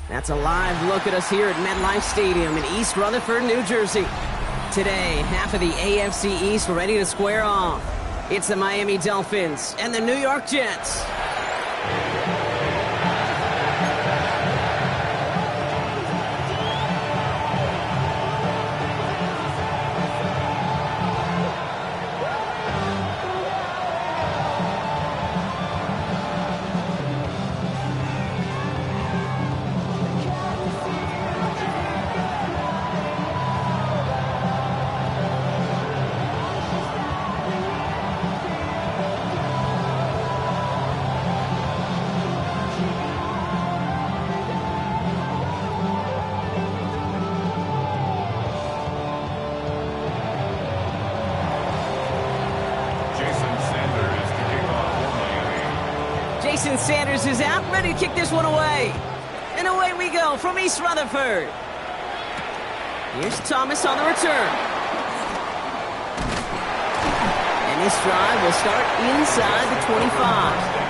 That's a live look at us here at MetLife Stadium in East Rutherford, New Jersey. Today, half of the AFC East ready to square off. It's the Miami Dolphins and the New York Jets. Jason Sanders is out, ready to kick this one away. And away we go from East Rutherford. Here's Thomas on the return. And this drive will start inside the 25.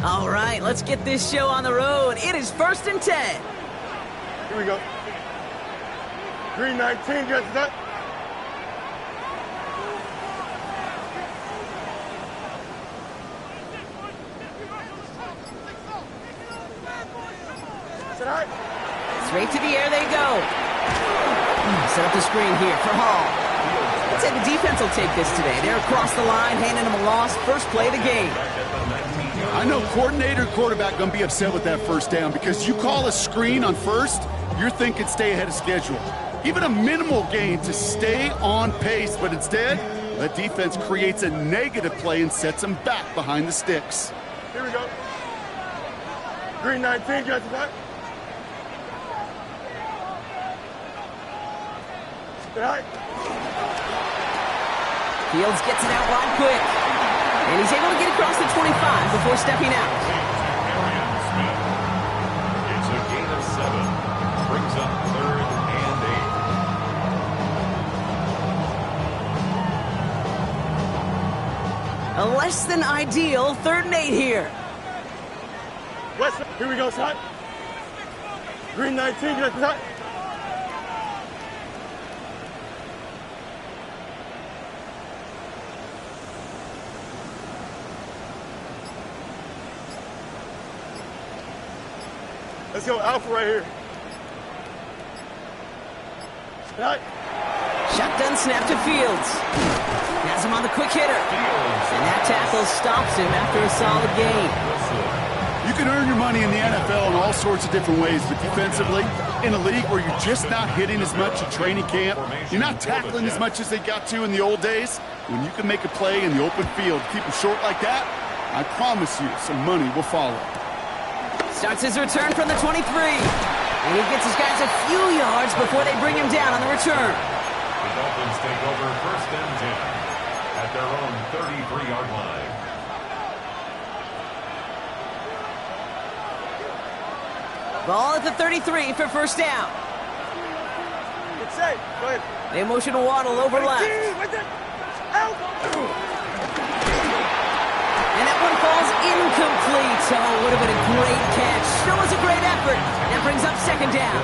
All right, let's get this show on the road. It is 1st and 10. Here we go. Green 19 gets that. Straight to the air they go. Set up the screen here for Hall. Let's say the defense will take this today. They're across the line, handing them a loss. First play of the game. I know coordinator and quarterback going to be upset with that first down because you call a screen on first, you're thinking stay ahead of schedule. Even a minimal gain to stay on pace, but instead, that defense creates a negative play and sets them back behind the sticks. Here we go. Green 19 gets that. Fields gets it out right quick. And he's able to get across the 25 before stepping out. It's a gain of 7. Brings up 3rd and 8. A less than ideal 3rd and 8 here. West, here we go, Scott. Green 19 gets that. Let's go Alpha right here. Right. Shotgun snap to Fields. Has him on the quick hitter. And that tackle stops him after a solid gain. You can earn your money in the NFL in all sorts of different ways, but defensively, in a league where you're just not hitting as much at training camp, you're not tackling as much as they got to in the old days, when you can make a play in the open field, keep them short like that, I promise you some money will follow. Starts his return from the 23. And he gets his guys a few yards before they bring him down on the return. The Dolphins take over 1st and 10 at their own 33-yard line. Ball at the 33 for first down. It's safe. Go ahead. They motion to Waddle over left. And that one falls incomplete. Oh, would have been a great catch. Still was a great effort. That brings up 2nd down.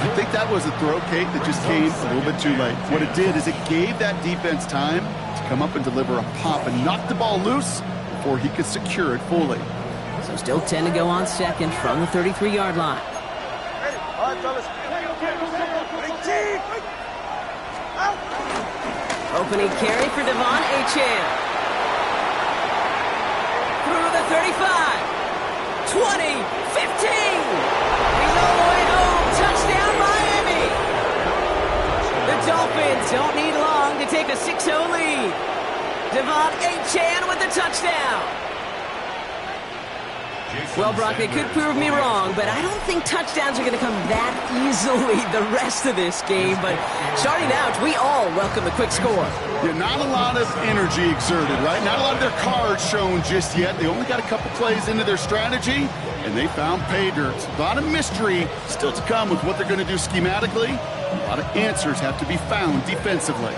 I think that was a throw, Kate, that just came a little bit too late. What it did is it gave that defense time to come up and deliver a pop and knock the ball loose before he could secure it fully. So still 10 to go on 2nd from the 33-yard line. Hey, all right, fellas. Opening carry for Devon Achane. Through the 35. 20. 15. He's all the way home. Touchdown, Miami. The Dolphins don't need long to take a 6-0 lead. Devon Achane with the touchdown. Well, Brock, they could prove me wrong, but I don't think touchdowns are going to come that easily the rest of this game. But starting out, we all welcome a quick score. Yeah, not a lot of energy exerted, right? Not a lot of their cards shown just yet. They only got a couple plays into their strategy, and they found pay dirt. A lot of mystery still to come with what they're going to do schematically. A lot of answers have to be found defensively.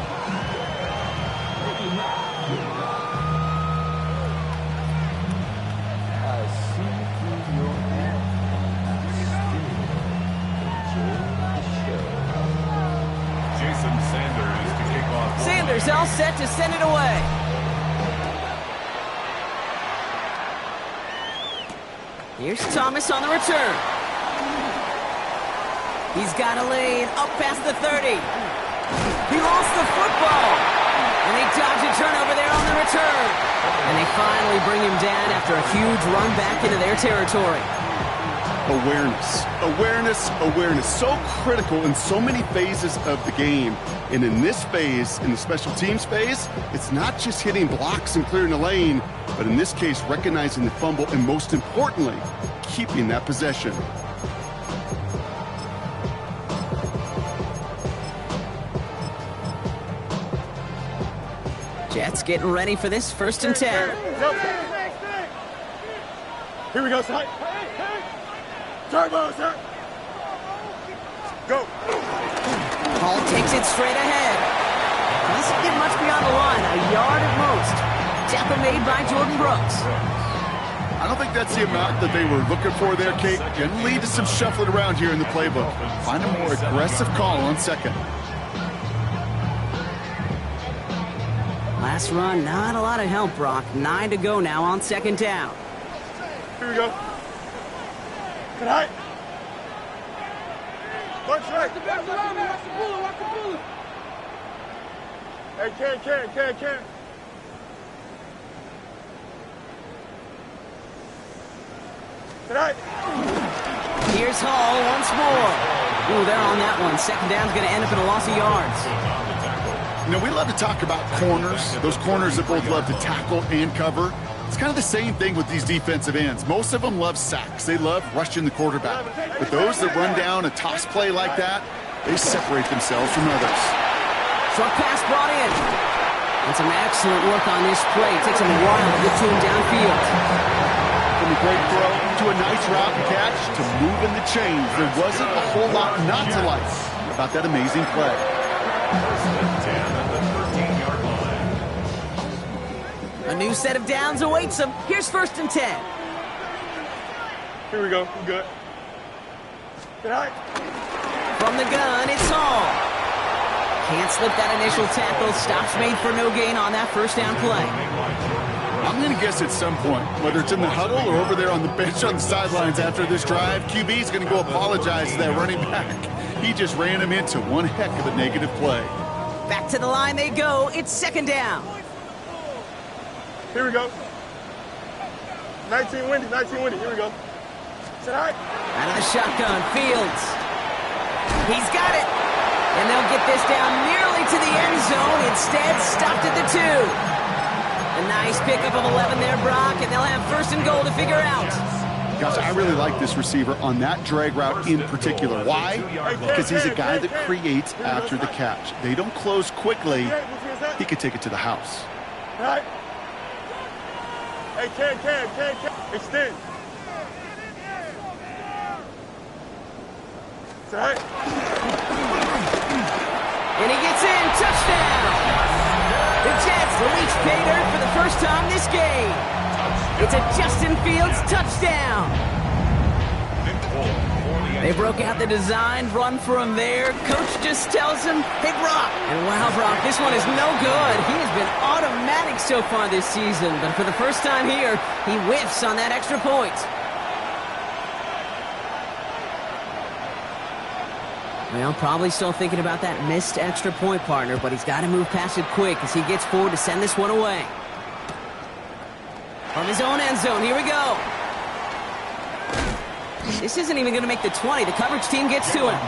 Sanders all set to send it away. Here's Thomas on the return. He's got a lane up past the 30. He lost the football. And they dodge a turnover there on the return. And they finally bring him down after a huge run back into their territory. Awareness, awareness, awareness. So critical in so many phases of the game. And in this phase, in the special teams phase, it's not just hitting blocks and clearing the lane, but in this case, recognizing the fumble and most importantly, keeping that possession. Jets getting ready for this 1st and 10. Here we go, son. Turbo, sir. Go. Hall takes it straight ahead. Doesn't get much beyond the line, a yard at most. Tackle made by Jordan Brooks. I don't think that's the amount that they were looking for there, Kate. Can lead to some shuffling around here in the playbook. Find a more aggressive call on second. Last run, not a lot of help, Brock. 9 to go now on 2nd down. Here we go. Good height. Watch right. Hey, can. Good height. Here's Hall once more. Ooh, they're on that one. 2nd down's going to end up in a loss of yards. You know, we love to talk about corners, those corners that both love to tackle and cover. It's kind of the same thing with these defensive ends. Most of them love sacks. They love rushing the quarterback. But those that run down a toss play like that, they separate themselves from others. Short pass brought in. And some excellent work on this play. Takes him a while to get to him downfield. From a great throw to a nice route and catch to moving the chains. There wasn't a whole lot not to like about that amazing play. 10 at the 13-yard line. A new set of downs awaits him. Here's 1st and 10. Here we go. We good. Good height. From the gun, it's Hall. Can't slip that initial tackle. Stops made for no gain on that 1st down play. I'm going to guess at some point, whether it's in the huddle or over there on the bench on the sidelines after this drive, QB's going to go apologize to that running back. He just ran him into one heck of a negative play. Back to the line they go. It's 2nd down. Here we go. 19 windy. Here we go. Sit high. Out of the shotgun, Fields. He's got it. And they'll get this down nearly to the end zone. Instead, stopped at the 2. A nice pickup of 11 there, Brock, and they'll have 1st and goal to figure out. Gosh, I really like this receiver on that drag route in particular. Why? Because he's a guy that creates after the catch. They don't close quickly. He could take it to the house. Right. Hey, can. Extend. Right. And he gets in. Touchdown. The Jets release pay dirt for the first time this game. It's a Justin Fields touchdown. They broke out the designed run for him there. Coach just tells him, hey, Brock. And wow, Brock, this one is no good. He has been automatic so far this season. But for the first time here, he whiffs on that extra point. Well, probably still thinking about that missed extra point, partner, but he's got to move past it quick as he gets forward to send this one away. From his own end zone, here we go. This isn't even going to make the 20. The coverage team gets to him.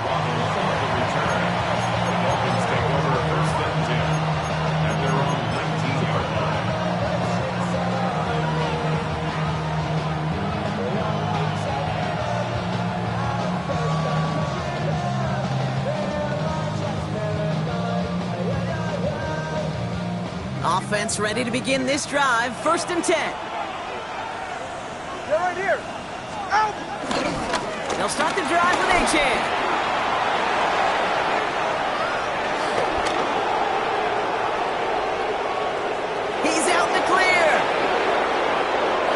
Offense ready to begin this drive. 1st and 10. They're right here. Out! They'll start the drive with Achane. He's out in the clear.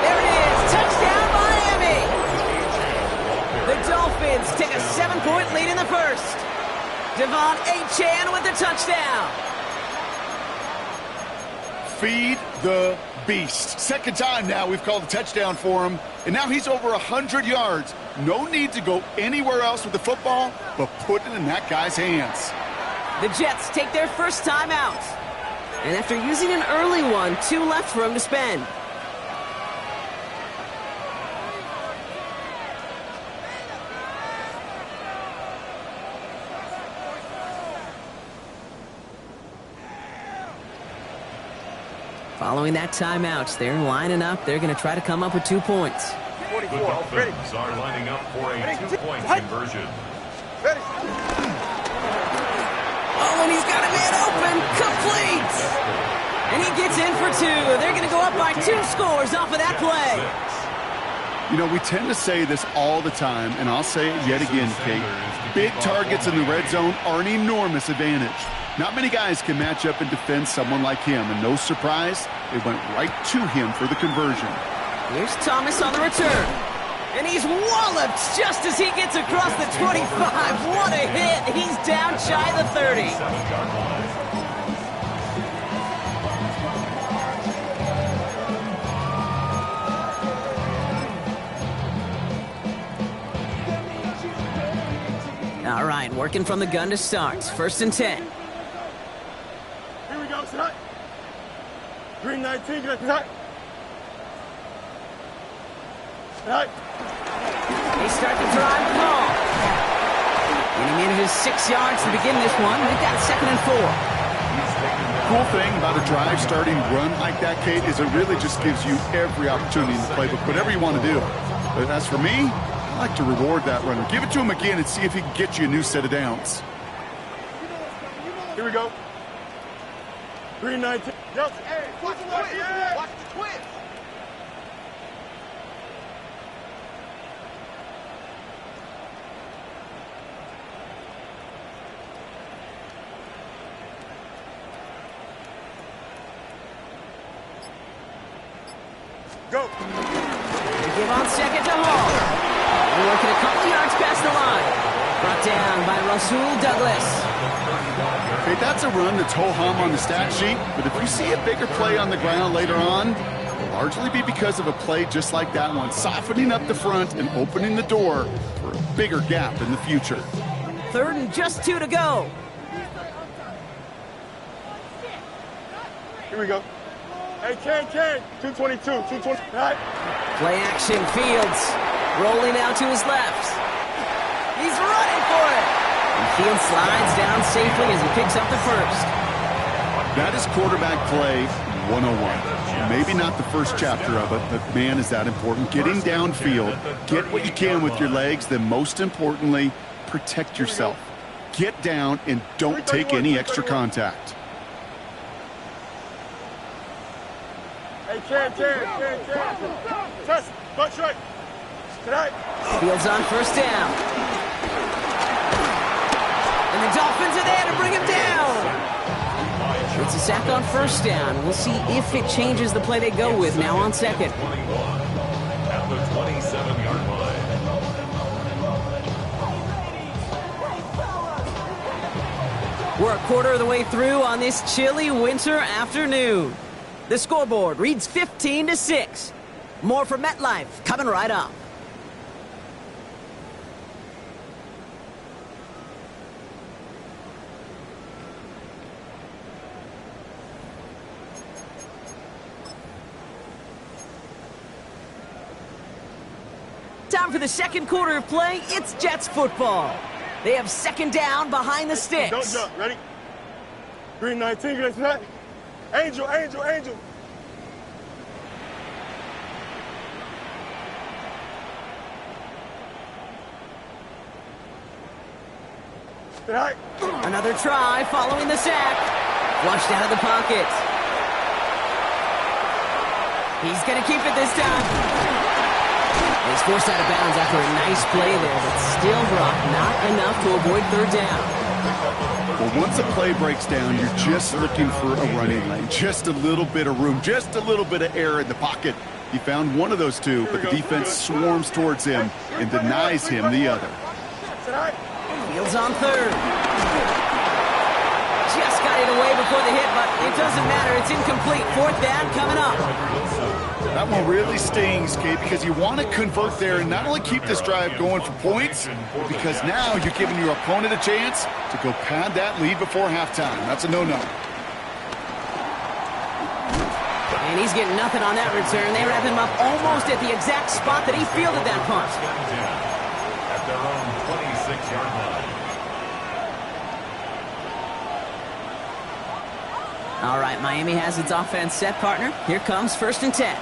There it is. Touchdown, Miami. The Dolphins take a 7-point lead in the first. De'Von Achane with the touchdown. Feed the beast. 2nd time now we've called a touchdown for him, and now he's over 100 yards. No need to go anywhere else with the football, but put it in that guy's hands. The Jets take their first time out. And after using an early one, 2 left for him to spend. Following that timeout, they're lining up. They're going to try to come up with 2 points. The Dolphins are lining up for a 2-point conversion. Ready. Oh, and he's got a man open. Complete. And he gets in for 2. They're going to go up by 2 scores off of that play. You know, we tend to say this all the time, and I'll say it yet again, Kate. Big targets in the red zone are an enormous advantage. Not many guys can match up and defend someone like him, and no surprise, they went right to him for the conversion. Here's Thomas on the return. And he's walloped just as he gets across the 25. What a hit. He's down shy of the 30. All right, working from the gun to start. 1st and 10. Here we go, son. Green 19, get up. Right. They start the drive ball. And he manages 6 yards to begin this one. They've got 2nd and 4. Cool thing about a drive starting run like that, Kate, is it really just gives you every opportunity in the playbook, whatever you want to do. But as for me, I like to reward that runner. Give it to him again and see if he can get you a new set of downs. Here we go. Green 19. Yo, hey, watch the twins. Yeah. Watch the twins. Go. They give on 2nd to Hall. They're working a couple yards past the line. Brought down by Rasul Douglas. Okay, that's a run that's ho-hum on the stat sheet, but if you see a bigger play on the ground later on, it'll largely be because of a play just like that one, softening up the front and opening the door for a bigger gap in the future. 3rd and just 2 to go. Here we go. Hey, Ken, 222, 220. Right. Play action, Fields. Rolling out to his left. He's running for it. And Fields slides down safely as he picks up the first. That is quarterback play 101. Maybe not the first chapter of it, but man, is that important. Getting downfield, get what you can with your legs, then most importantly, protect yourself. Get down and don't take any extra contact. Hey, Ken. Test, butt straight. Tonight. Fields on 1st down. And the Dolphins are there to bring him down. It's a sack on 1st down. We'll see if it changes the play they go with now on 2nd. At the 27-yard line. We're a quarter of the way through on this chilly winter afternoon. The scoreboard reads 15-6. More from MetLife coming right up. Time for the second quarter of play. It's Jets football. They have second down behind the sticks. Don't jump. Ready? Green 19, get that. Angel, angel, angel. Right. Another try following the sack. Flushed out of the pocket. He's going to keep it this time. He's forced out of bounds after a nice play there, but still, Brock, not enough to avoid third down. Well, once a play breaks down, you're just looking for a running lane. Just a little bit of room, just a little bit of air in the pocket. He found one of those two, but the defense swarms towards him and denies him the other. Fields on third. Just got it away before the hit, but it doesn't matter. It's incomplete. Fourth down coming up. That one really stings, Kate, because you want to convert there and not only keep this drive going for points, but because now you're giving your opponent a chance to go pad that lead before halftime. That's a no-no. And he's getting nothing on that return. They wrap him up almost at the exact spot that he fielded that punt. At their own 26-yard line. All right, Miami has its offense set, partner. Here comes 1st and 10.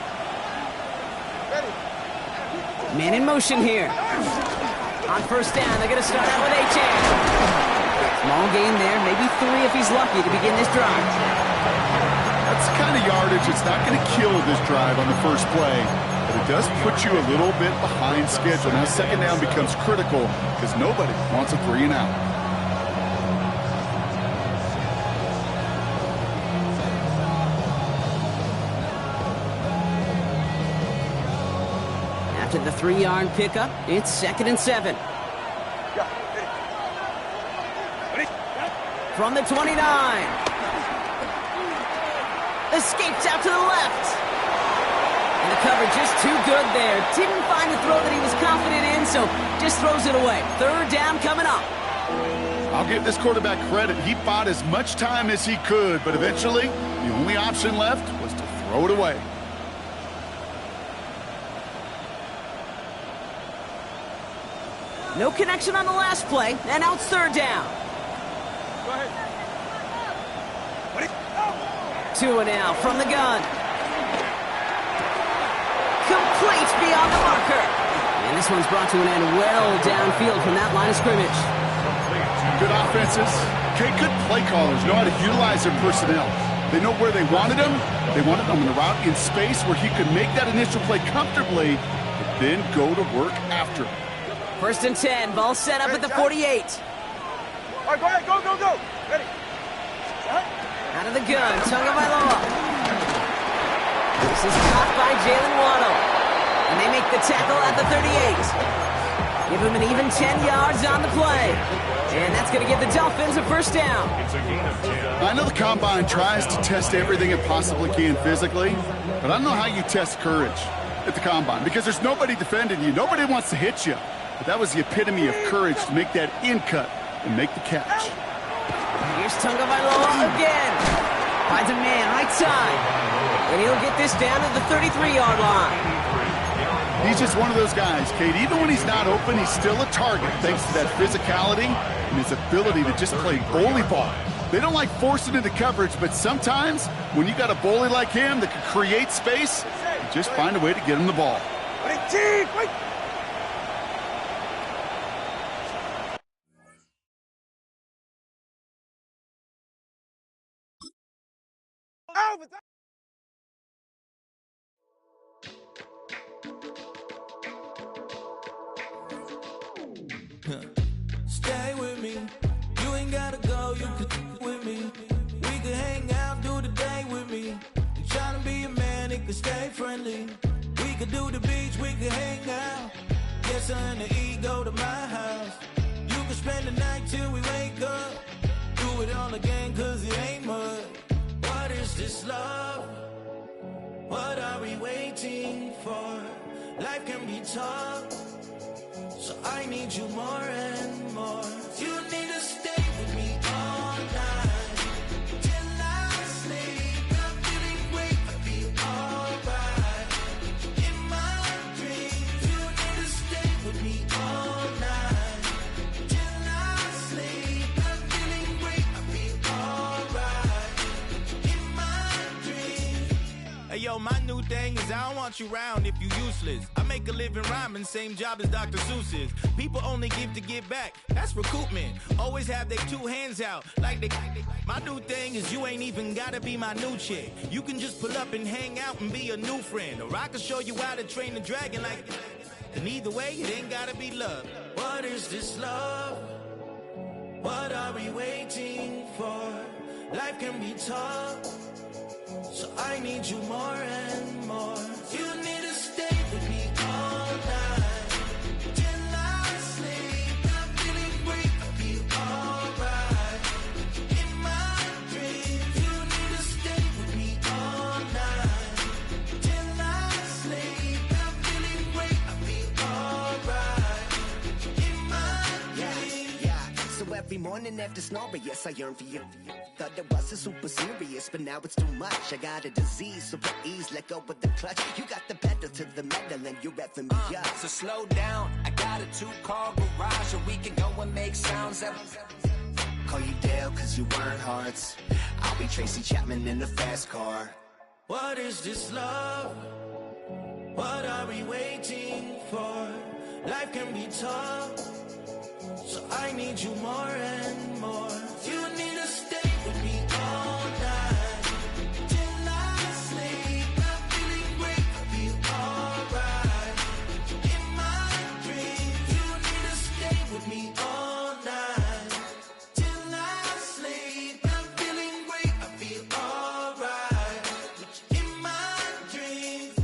Man in motion here. On first down, they're going to start out with Achane. Small gain there, maybe 3 if he's lucky to begin this drive. That's the kind of yardage it's not going to kill this drive on the first play, but it does put you a little bit behind schedule. Now second down becomes critical because nobody wants a 3 and out. After the 3-yard pickup, it's 2nd and 7. From the 29. Escapes out to the left. And the coverage just too good there. Didn't find the throw that he was confident in, so just throws it away. Third down coming up. I'll give this quarterback credit. He bought as much time as he could, but eventually the only option left was to throw it away. No connection on the last play, and now it's third down. Go ahead. 2 and out from the gun. Complete beyond the marker. And this one's brought to an end well downfield from that line of scrimmage. Good offenses. Okay, good play callers know how to utilize their personnel. They know where they wanted him. They wanted him in the route in space where he could make that initial play comfortably, but then go to work after it. 1st and 10, ball set up at the 48. All right, go ahead, go, go, go. Ready. Out of the gun, Tagovailoa. This is caught by Jalen Waddle. And they make the tackle at the 38. Give him an even 10 yards on the play. And that's going to give the Dolphins a first down. It's a gain of 10. I know the Combine tries to test everything it possibly can physically, but I don't know how you test courage at the Combine because there's nobody defending you. Nobody wants to hit you. But that was the epitome of courage to make that in cut and make the catch. Here's Tagovailoa again. Finds a man right side. And he'll get this down to the 33-yard line. He's just one of those guys, Kate. Even when he's not open, he's still a target thanks to that physicality and his ability to just play bully ball. They don't like forcing into coverage, but sometimes when you got a bully like him that can create space, you just find a way to get him the ball. Wait. Stay with me. You ain't gotta go, you could with me. We could hang out, do the day with me. You tryna be a man, it could stay friendly. We could do the beach, we could hang out. Get something to eat, go to my house. You could spend the night till we wake up. Do it all again, cause it ain't much. What is this love? What are we waiting for? Life can be tough, so I need you more and more. You need to stay with me all night till I sleep. I'm feeling great, I'll be alright. In my dreams, you need to stay my new thing is I don't want you around if you useless. I make a living rhyming, same job as Dr. Seuss's. People only give to get back, that's recoupment. Always have their two hands out, like they. My new thing is you ain't even gotta be my new chick. You can just pull up and hang out and be a new friend. Or I can show you how to train the dragon like. And either way, it ain't gotta be love. What is this love? What are we waiting for? Life can be tough, so I need you more and more. You need to stay with me all night till I sleep. I'm feeling great, I'll be alright. In my dreams, you need to stay with me all night till I sleep. I'm feeling great, I'll be alright. In my dreams. Yeah. So every morning after snoring, yes, I yearn for you. Thought it wasn't super serious, but now it's too much. I got a disease, so with ease, let go with the clutch. You got the pedal to the metal and you're reffing me up. So slow down, I got a 2-car garage, or we can go and make sounds that... Call you Dale, cause you weren't hearts. I'll be Tracy Chapman in the fast car. What is this love? What are we waiting for? Life can be tough, so I need you more and more. You need to stay with me all night till I sleep. I'm feeling great, I'll be alright. In my dreams, you need to stay with me all night till I sleep. I'm feeling great, I'll be alright. In my dreams.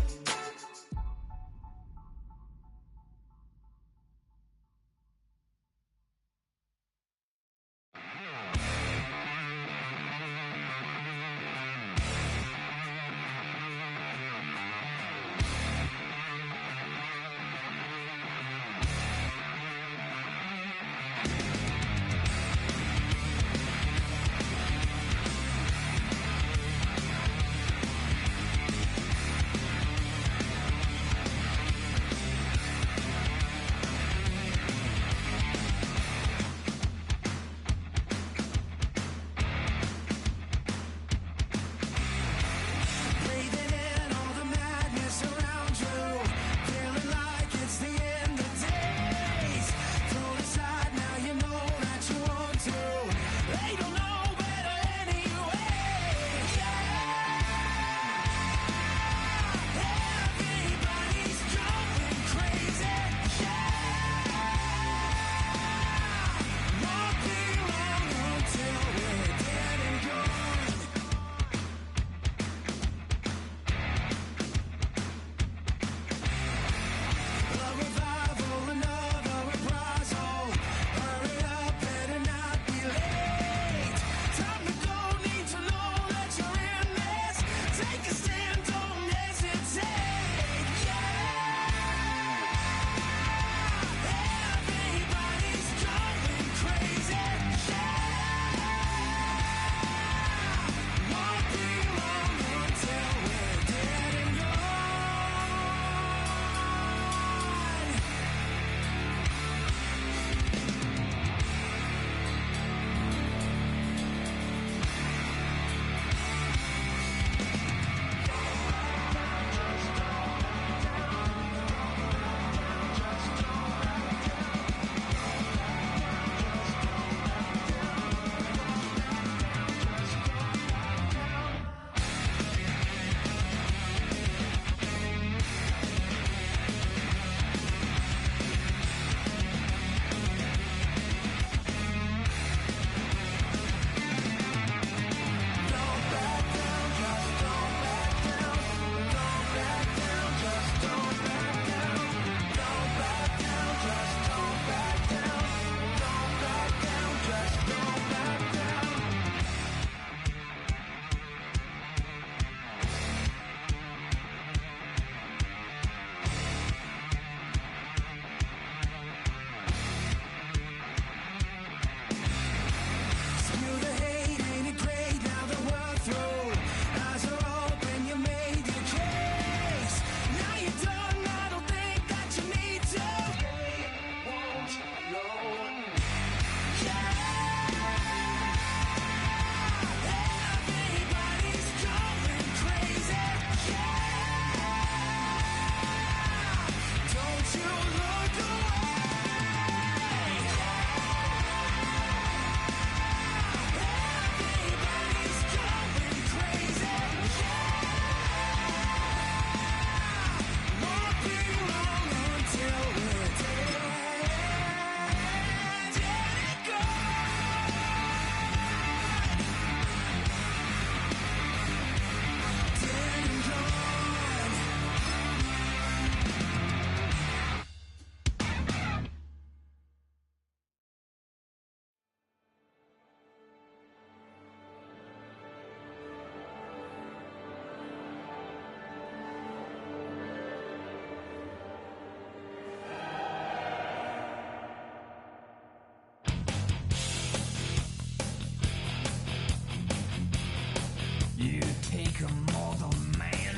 a mortal man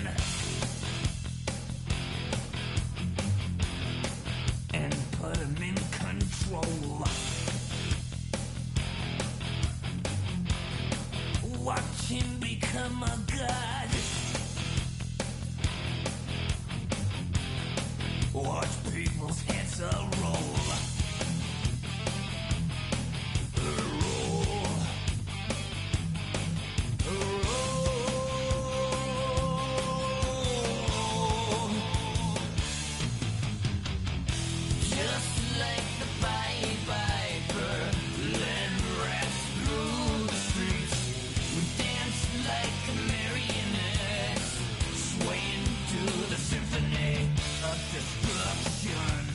and put him in control. Watch him become a god. Watch people's heads roll. Destruction.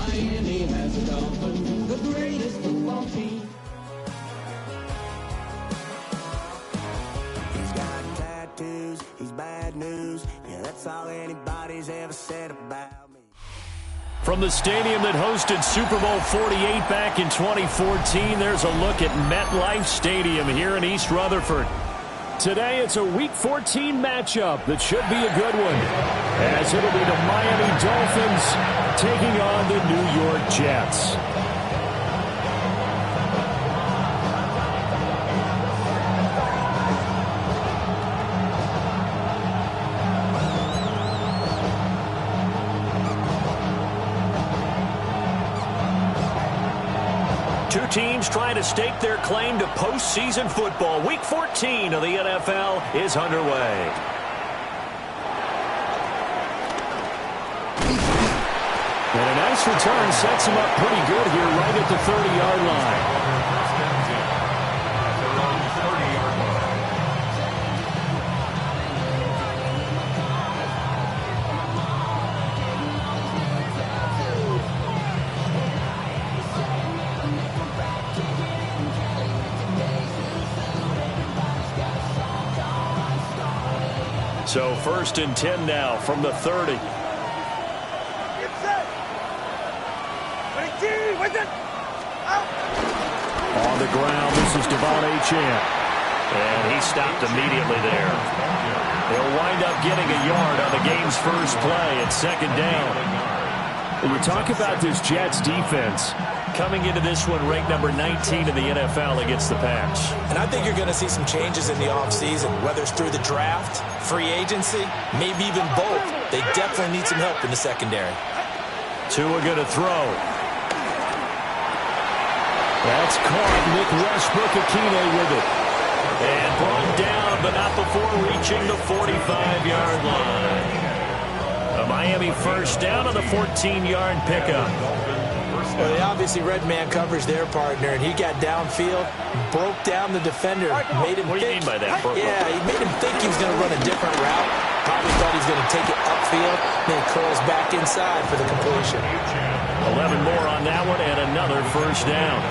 Miami has a Dolphin, the greatest football team. He's got tattoos, he's bad news. Yeah, that's all anybody's ever said about me. From the stadium that hosted Super Bowl 48 back in 2014, there's a look at MetLife Stadium here in East Rutherford. Today, it's a Week 14 matchup that should be a good one, as it'll be the Miami Dolphins taking on the New York Jets. Two teams trying to stake their claim to postseason football. Week 14 of the NFL is underway. And a nice return sets him up pretty good here right at the 30-yard line. So 1st and 10 now from the 30. Get set. 19, what's it? Out. On the ground, this is Devon Achane. And he stopped immediately there. They'll wind up getting a yard on the game's first play at 2nd down. When you talk about this Jets defense, coming into this one ranked number 19 in the NFL against the pass. And I think you're going to see some changes in the offseason, whether it's through the draft, free agency, maybe even both. They definitely need some help in the secondary. Tua going to throw. That's caught with Westbrook-Ikhine with it. And brought down, but not before reaching the 45-yard line. A Miami first down on the 14-yard pickup. Well, they obviously read man coverage their partner, and he got downfield, broke down the defender, made him What do you mean by that? Yeah, he made him think he was going to run a different route. Probably thought he was going to take it upfield, then curls back inside for the completion. 11 more on that one, and another first down.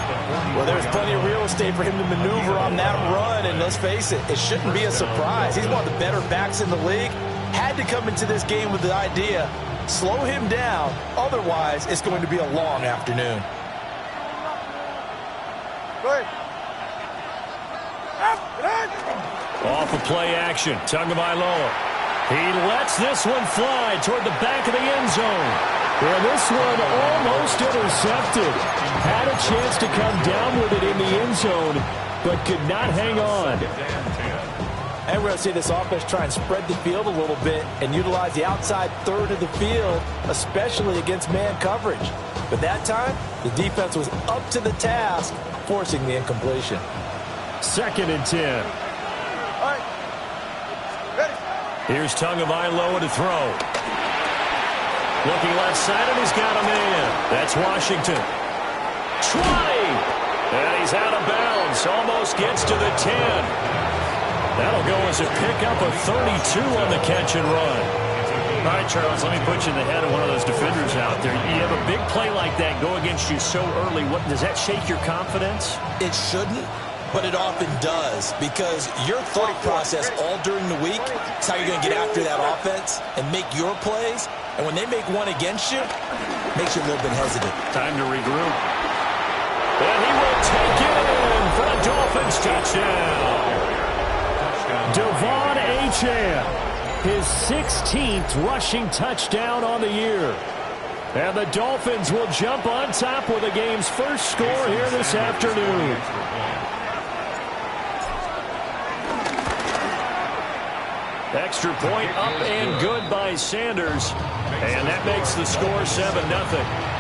Well, there's plenty of real estate for him to maneuver on that run, and let's face it, it shouldn't be a surprise. He's one of the better backs in the league. Had to come into this game with the idea, slow him down, otherwise it's going to be a long afternoon. Off of play action, Tagovailoa. He lets this one fly toward the back of the end zone. And this one almost intercepted. Had a chance to come down with it in the end zone, but could not hang on. And we're going to see this offense try and spread the field a little bit and utilize the outside third of the field, especially against man coverage. But that time, the defense was up to the task, forcing the incompletion. 2nd and 10. All right. Ready. Here's Tagovailoa to throw. Looking left side, and he's got a man. That's Washington. 20. And he's out of bounds. Almost gets to the 10. That'll go as a pickup of 32 on the catch and run. All right, Charles, let me put you in the head of one of those defenders out there. You have a big play like that go against you so early. What does that shake your confidence? It shouldn't, but it often does, because your thought process all during the week is how you're going to get after that offense and make your plays. And when they make one against you, it makes you a little bit hesitant. Time to regroup. And he will take it in for a Dolphins touchdown. Devon Achane, his 16th rushing touchdown on the year. And the Dolphins will jump on top with the game's first score here this afternoon. Extra point up and good by Sanders. And that makes the score 7-0.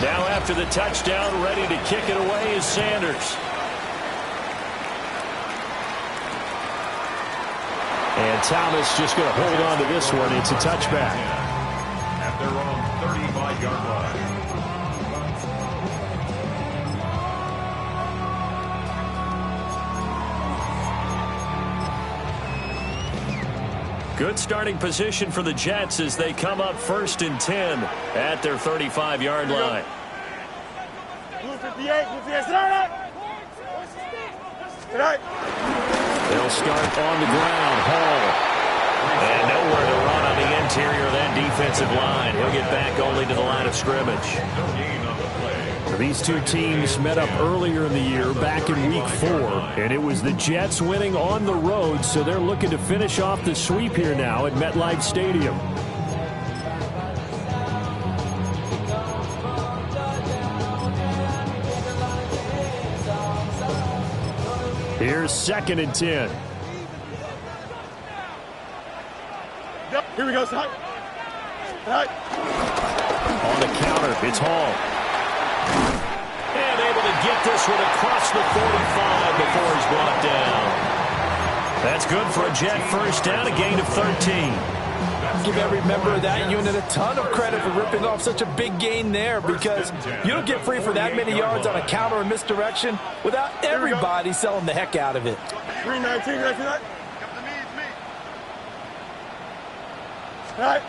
Now after the touchdown, ready to kick it away is Sanders. And Thomas just going to hold on to this one. It's a touchback. at their own 35-yard line. Good starting position for the Jets as they come up 1st and 10 at their 35-yard line. Blue 58, blue 58, tonight. They'll start on the ground. Hall. And nowhere to run on the interior of that defensive line. He'll get back only to the line of scrimmage. These two teams met up earlier in the year, back in Week 4, and it was the Jets winning on the road, so they're looking to finish off the sweep here now at MetLife Stadium. Here's 2nd and 10. Here we go, son. On the counter, it's Hall. And able to get this one across the 45 before he's brought down. That's good for a Jet first down, a gain of 13. Give every member of that unit a ton of credit for ripping off such a big gain there, because you don't get free for that many yards on a counter or misdirection without everybody selling the heck out of it. 319, On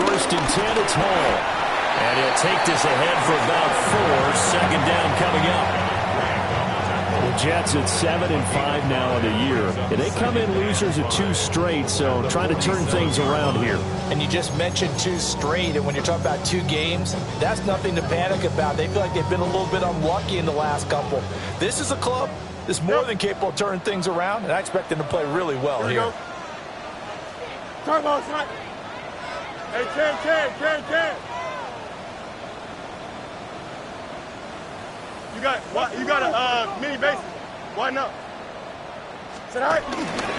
1st and 10, it's Hall. And he'll take this ahead for about 4. 2nd down coming up. The Jets at 7-5 now on the year. And they come in losers of 2 straight, so trying to turn things around here. And you just mentioned 2 straight, and when you're talking about 2 games, that's nothing to panic about. They feel like they've been a little bit unlucky in the last couple. This is a club that's more than capable of turning things around, and I expect them to play really well here. Turn ball, son. Hey, Ken. You got a mini bases. Why not? Tonight.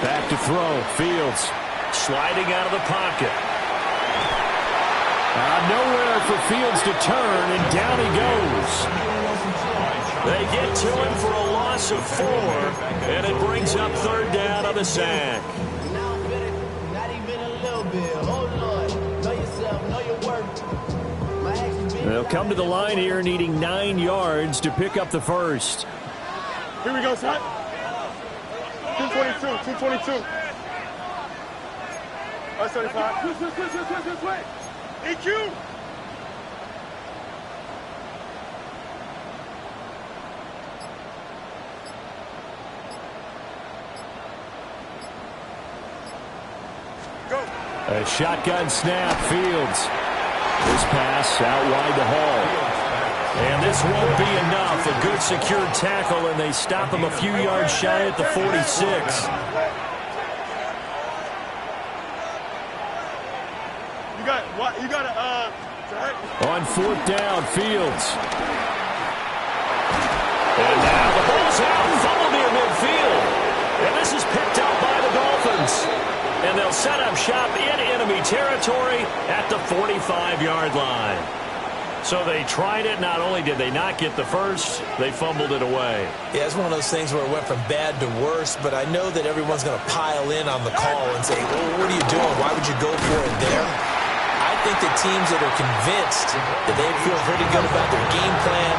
Back to throw. Fields Sliding out of the pocket. Nowhere for Fields to turn, and down he goes. They get to him for a loss of 4, and it brings up 3rd down on the sack. They'll come to the line here needing 9 yards to pick up the first. Here we go, son. 222. 175. Quick. EQ. Go. A shotgun snap, Fields. This pass out wide to Hall. And this won't be enough. A good secured tackle, and they stop him a few yards shy at the 46. On 4th down, Fields. And now the ball's out, fumbled near midfield. And this is picked up by the Dolphins. And they'll set up shop in enemy territory at the 45-yard line. So they tried it. Not only did they not get the first, they fumbled it away. Yeah, it's one of those things where it went from bad to worse, but I know that everyone's going to pile in on the call and say, well, what are you doing? Why would you go for it there? I think the teams that are convinced that they feel pretty good about their game plan,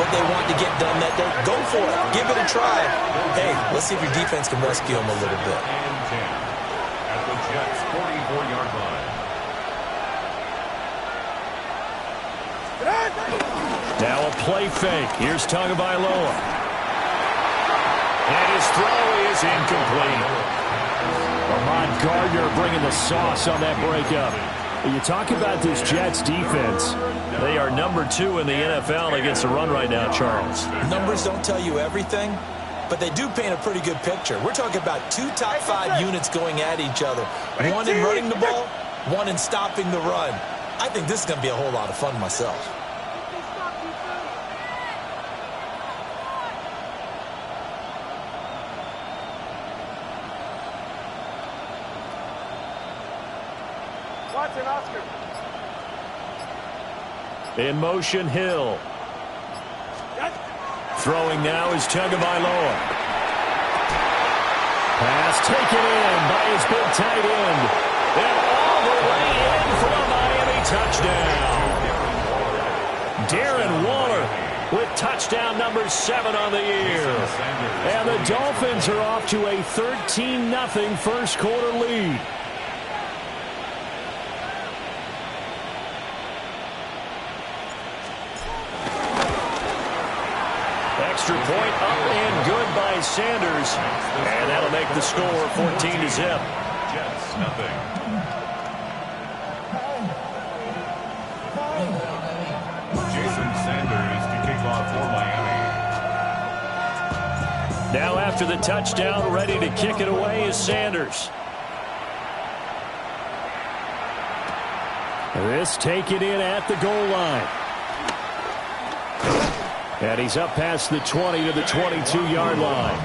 what they want to get done that day, go for it. Give it a try. Hey, let's see if your defense can rescue them a little bit. At the Jets' 44-yard line. Now a play fake. Here's Tagovailoa. And his throw is incomplete. Ahmad Gardner bringing the sauce on that breakup. You talk about this Jets defense. They are number 2 in the NFL against the run right now, Charles. Numbers don't tell you everything, but they do paint a pretty good picture. We're talking about 2 top 5 units going at each other. One in running the ball, one in stopping the run. I think this is going to be a whole lot of fun myself. In motion, Hill. Throwing now is Tagovailoa. Pass taken in by his big tight end. And all the way in for a touchdown. Darren Waller with touchdown number 7 on the year. And the Dolphins are off to a 13-0 first quarter lead. Extra point up and good by Sanders. And that'll make the score 14-0. Jets, nothing. Jason Sanders to kick off for Miami. Now after the touchdown, ready to kick it away is Sanders. This taken in at the goal line. And he's up past the 20 to the 22-yard line.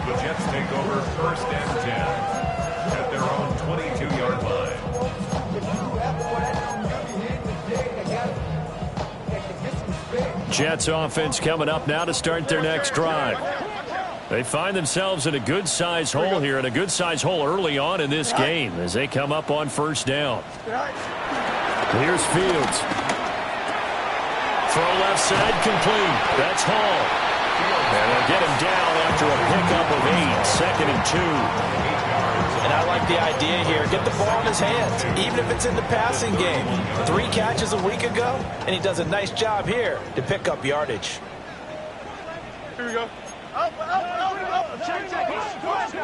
The Jets take over first and 10 at their own 22-yard line. Jets offense coming up now to start their next drive. They find themselves in a good-sized hole here, and a good-sized hole early on in this game as they come up on first down. Here's Fields. Throw left side complete. That's Hall. And they'll get him down after a pickup of 8, second and 2. And I like the idea here. Get the ball in his hands, even if it's in the passing game. 3 catches a week ago, and he does a nice job here to pick up yardage. Here we go. Up. Check. Motion.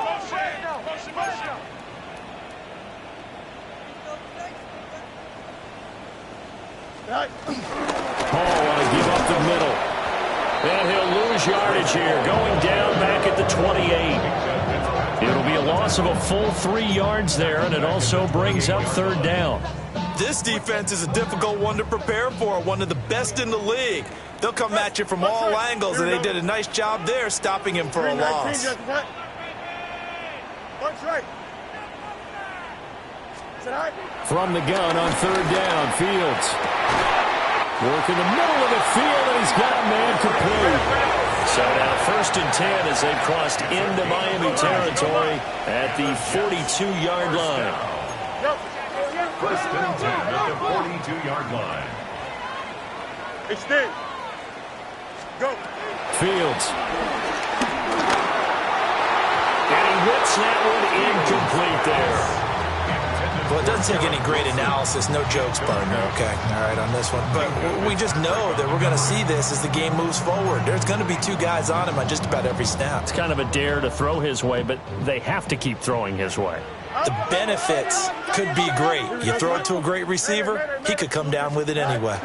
Hall want to give up the middle. And he'll lose yardage here, going down back at the 28. It'll be a loss of a full 3 yards there, and it also brings up third down. This defense is a difficult one to prepare for, one of the best in the league. They'll come at you from all angles, and they did a nice job there stopping him for a loss. From the gun on third down, Fields. Work in the middle of the field, and he's got a man complete. So now first and 10 as they've crossed into Miami territory at the 42-yard line. First and 10 at the 42-yard line. Extend. Go. Fields. And he whips that one incomplete there. Well, it doesn't take any great analysis. No jokes, partner, okay? All right, on this one. But we just know that we're going to see this as the game moves forward. There's going to be 2 guys on him on just about every snap. It's kind of a dare to throw his way, but they have to keep throwing his way. The benefits could be great. You throw it to a great receiver, he could come down with it anyway.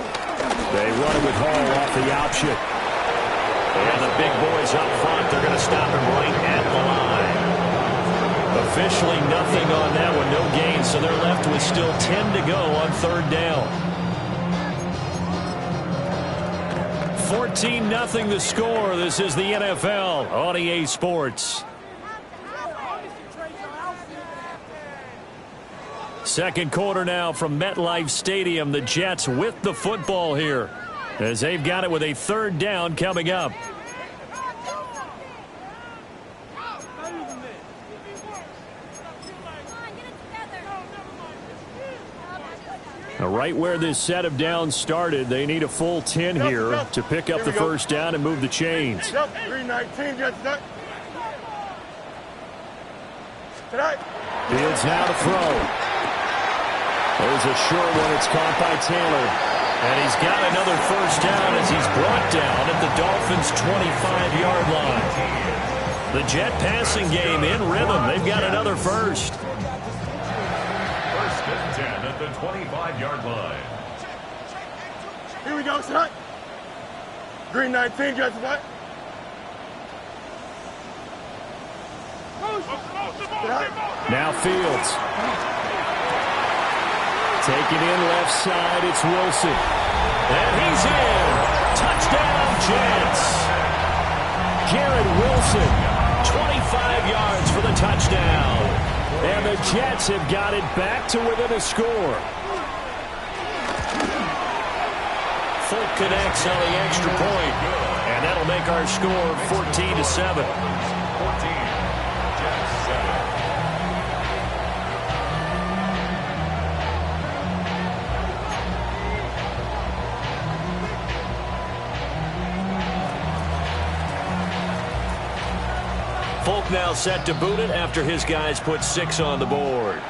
They run it with Hall off the option. And the big boys up front, they're going to stop him right at the line. Officially nothing on that one, no gain, so they're left with still 10 to go on third down. 14-0 the score. This is the NFL on EA Sports. Second quarter now from MetLife Stadium. The Jets with the football here as they've got it with a third down coming up. Right where this set of downs started, they need a full 10 here to pick up the first down and move the chains. 319, Fields now to throw. There's a short one. It's caught by Taylor. And he's got another first down as he's brought down at the Dolphins' 25-yard line. The Jet passing game in rhythm. They've got another first. First and 10 at the 25-yard line. Here we go, son. Green 19, just what? Now Fields. Take it in left side. It's Wilson. And he's in. Touchdown, Jets. Garrett Wilson, 25 yards for the touchdown. And the Jets have got it back to within a score. Folk connects on the extra point. And that'll make our score 14-7. 14. Jets 7. now set to boot it after his guys put 6 on the board.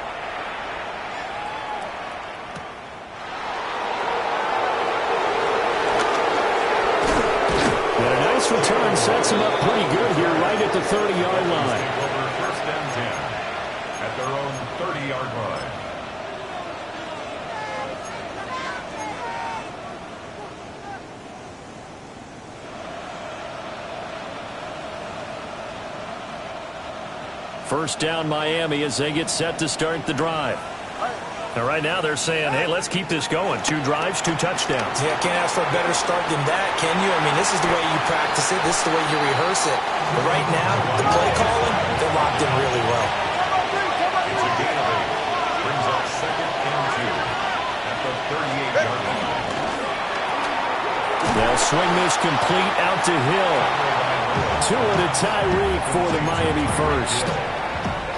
And a nice return sets him up pretty good here right at the 30-yard line. Over first and 10 at their own 30-yard line. First down Miami as they get set to start the drive. Now right now they're saying, hey, let's keep this going. 2 drives, 2 touchdowns. Yeah, can't ask for a better start than that, can you? I mean, this is the way you practice it. This is the way you rehearse it. But right now, the play calling, they're locked in really well. It's a gain of 8. Brings up 2nd and 2 at the 38-yard line. They'll swing this complete out to Hill. 2 to Tyreek for the Miami first.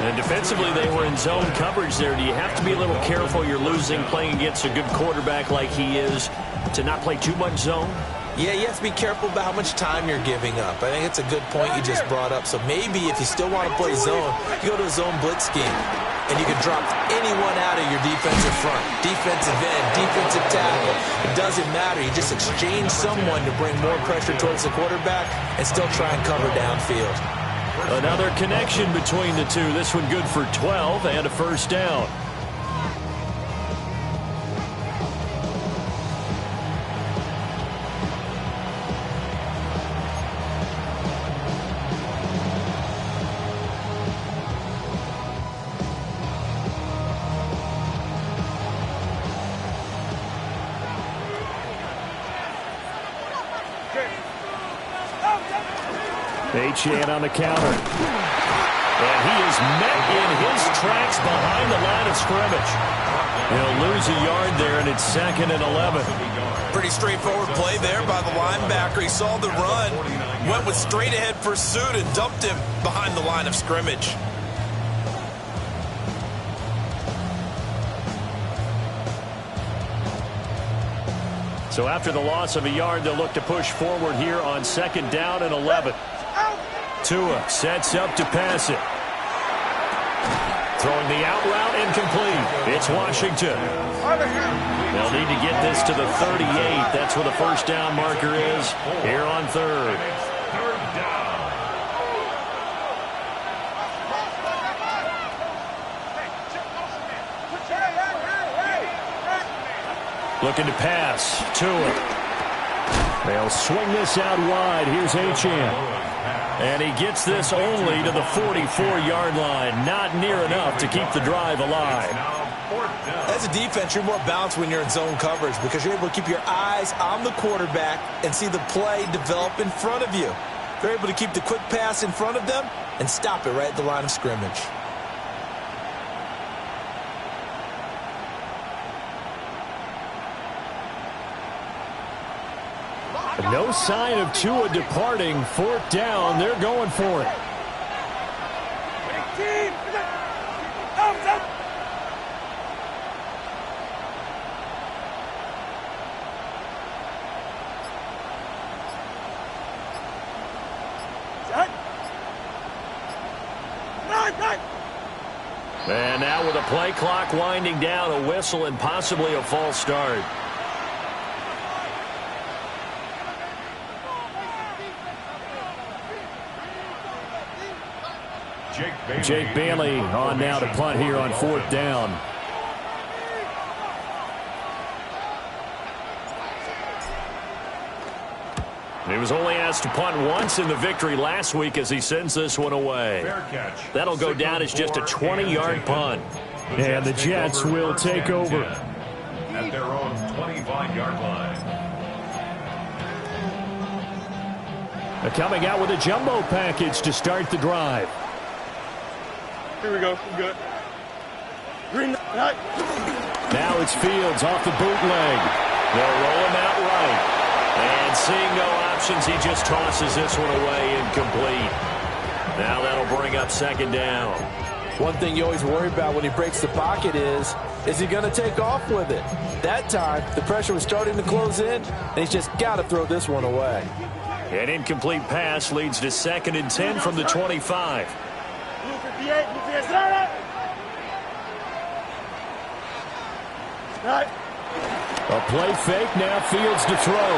And defensively, they were in zone coverage there. Do you have to be a little careful? You're losing playing against a good quarterback like he is to not play too much zone? Yeah, you have to be careful about how much time you're giving up. I think it's a good point you just brought up. So maybe if you still want to play zone, you go to a zone blitz scheme. And you can drop anyone out of your defensive front. Defensive end, defensive tackle. It doesn't matter. You just exchange someone to bring more pressure towards the quarterback and still try and cover downfield. Another connection between the two. This one good for 12 and a first down. Achane on the counter. And he is met in his tracks behind the line of scrimmage. He'll lose a yard there, and it's 2nd and 11. Pretty straightforward play there by the linebacker. He saw the run, went with straight-ahead pursuit, and dumped him behind the line of scrimmage. So after the loss of a yard, they'll look to push forward here on 2nd down and 11. Tua sets up to pass it. Throwing the out route incomplete. It's Washington. They'll need to get this to the 38. That's where the first down marker is here on 3rd. Looking to pass. Tua. They'll swing this out wide. Here's Achane. And he gets this only to the 44-yard line. Not near enough to keep the drive alive. As a defense, you're more balanced when you're in zone coverage because you're able to keep your eyes on the quarterback and see the play develop in front of you. You're able to keep the quick pass in front of them and stop it right at the line of scrimmage. No sign of Tua departing. 4th down. They're going for it. And now with a play clock winding down, a whistle and possibly a false start. Jake Bailey on now to punt here on 4th down. He was only asked to punt once in the victory last week as he sends this one away. That'll go down as just a 20-yard punt. And the Jets will take over at their own 25-yard line. They're coming out with a jumbo package to start the drive. Here we go. We're good. Green light. Now it's Fields off the bootleg. They'll roll him out right. And seeing no options, he just tosses this one away incomplete. Now that'll bring up 2nd down. One thing you always worry about when he breaks the pocket is he going to take off with it? That time, the pressure was starting to close in, and he's just got to throw this one away. An incomplete pass leads to 2nd and 10 from the 25. 58, you see it? Right. A play fake, now Fields to throw.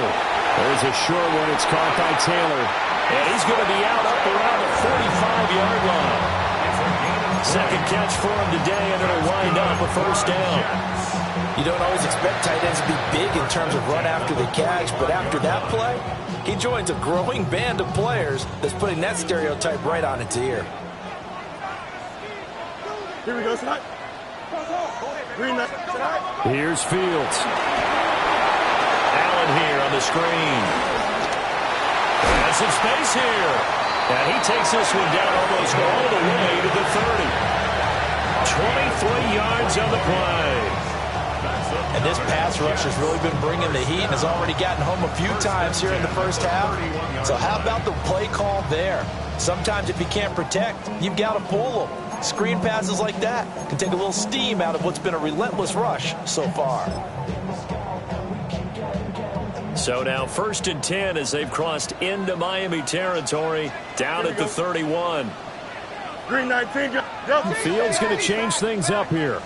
There's a short one, it's caught by Taylor. And he's going to be out up around the 45-yard line. Second catch for him today, and it'll wind up a first down. You don't always expect tight ends to be big in terms of run after the catch, but after that play, he joins a growing band of players that's putting that stereotype right on its ear. Here we go, Scott. Green light. Here's Fields. Allen here on the screen. Has some space here. And he takes this one down almost all the way to the 30. 23 yards on the play. And this pass rush has really been bringing the heat and has already gotten home a few times here in the first half. So how about the play call there? Sometimes if you can't protect, you've got to pull them. Screen passes like that can take a little steam out of what's been a relentless rush so far. So now 1st and 10 as they've crossed into Miami territory, down at the 31. Green 19. Fields going to change things up here.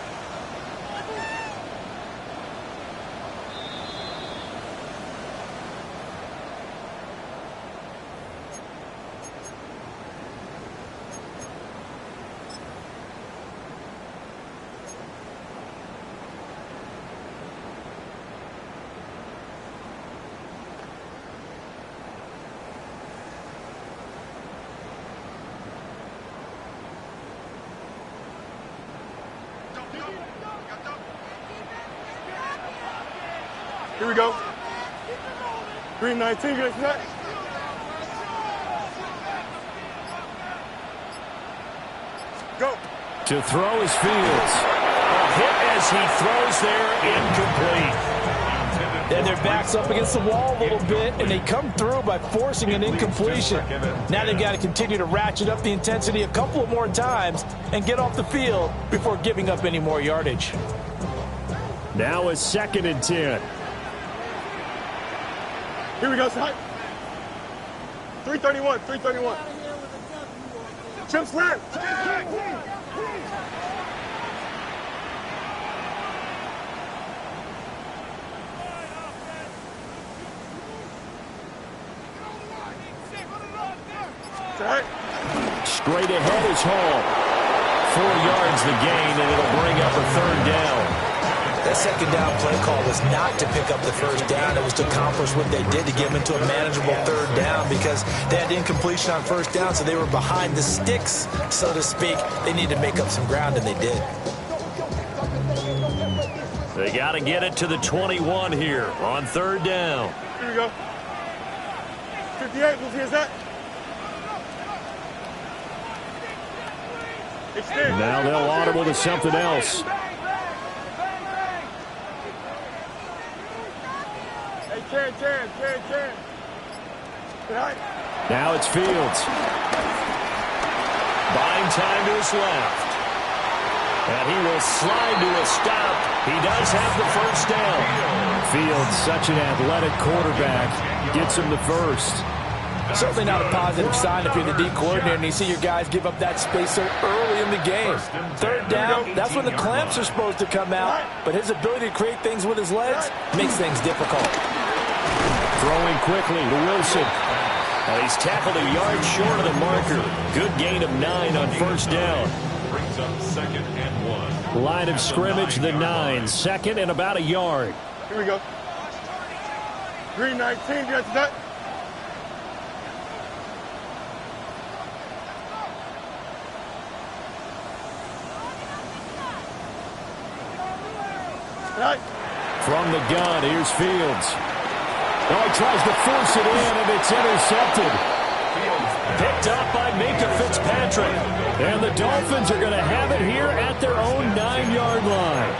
Here we go. Green 19, get set. Go. To throw is Fields. A hit as he throws there, incomplete. And their back's up against the wall a little bit, and they come through by forcing an incompletion. Now they've got to continue to ratchet up the intensity a couple of more times and get off the field before giving up any more yardage. Now a 2nd and 10. Here we go, Scott. 331, 331. Chip slam. Straight ahead is Hall. 4 yards the gain, and it'll bring up a 3rd down. That 2nd down play call was not to pick up the 1st down. It was to accomplish what they did to get them into a manageable 3rd down because they had incompletion on 1st down, so they were behind the sticks, so to speak. They needed to make up some ground, and they did. They got to get it to the 21 here on 3rd down. Here we go. 58, here's that. Extend. Now they'll audible to something else. Hey, 10. Now it's Fields. Buying time to his left. And he will slide to a stop. He does have the 1st down. Fields, such an athletic quarterback, gets him the 1st. Certainly not a positive sign if you're the D coordinator and you see your guys give up that space so early in the game. 3rd down, that's when the clamps are supposed to come out, but his ability to create things with his legs makes things difficult. Throwing quickly to Wilson. And he's tackled a yard short of the marker. Good gain of 9 on 1st down. Brings up 2nd and 1. Line of scrimmage, the 9. 2nd and about a yard. Here we go. Green 19, get that. From the gun, here's Fields. Oh, he tries to force it in, and it's intercepted. Picked up by Minkah Fitzpatrick. And the Dolphins are going to have it here at their own 9-yard line.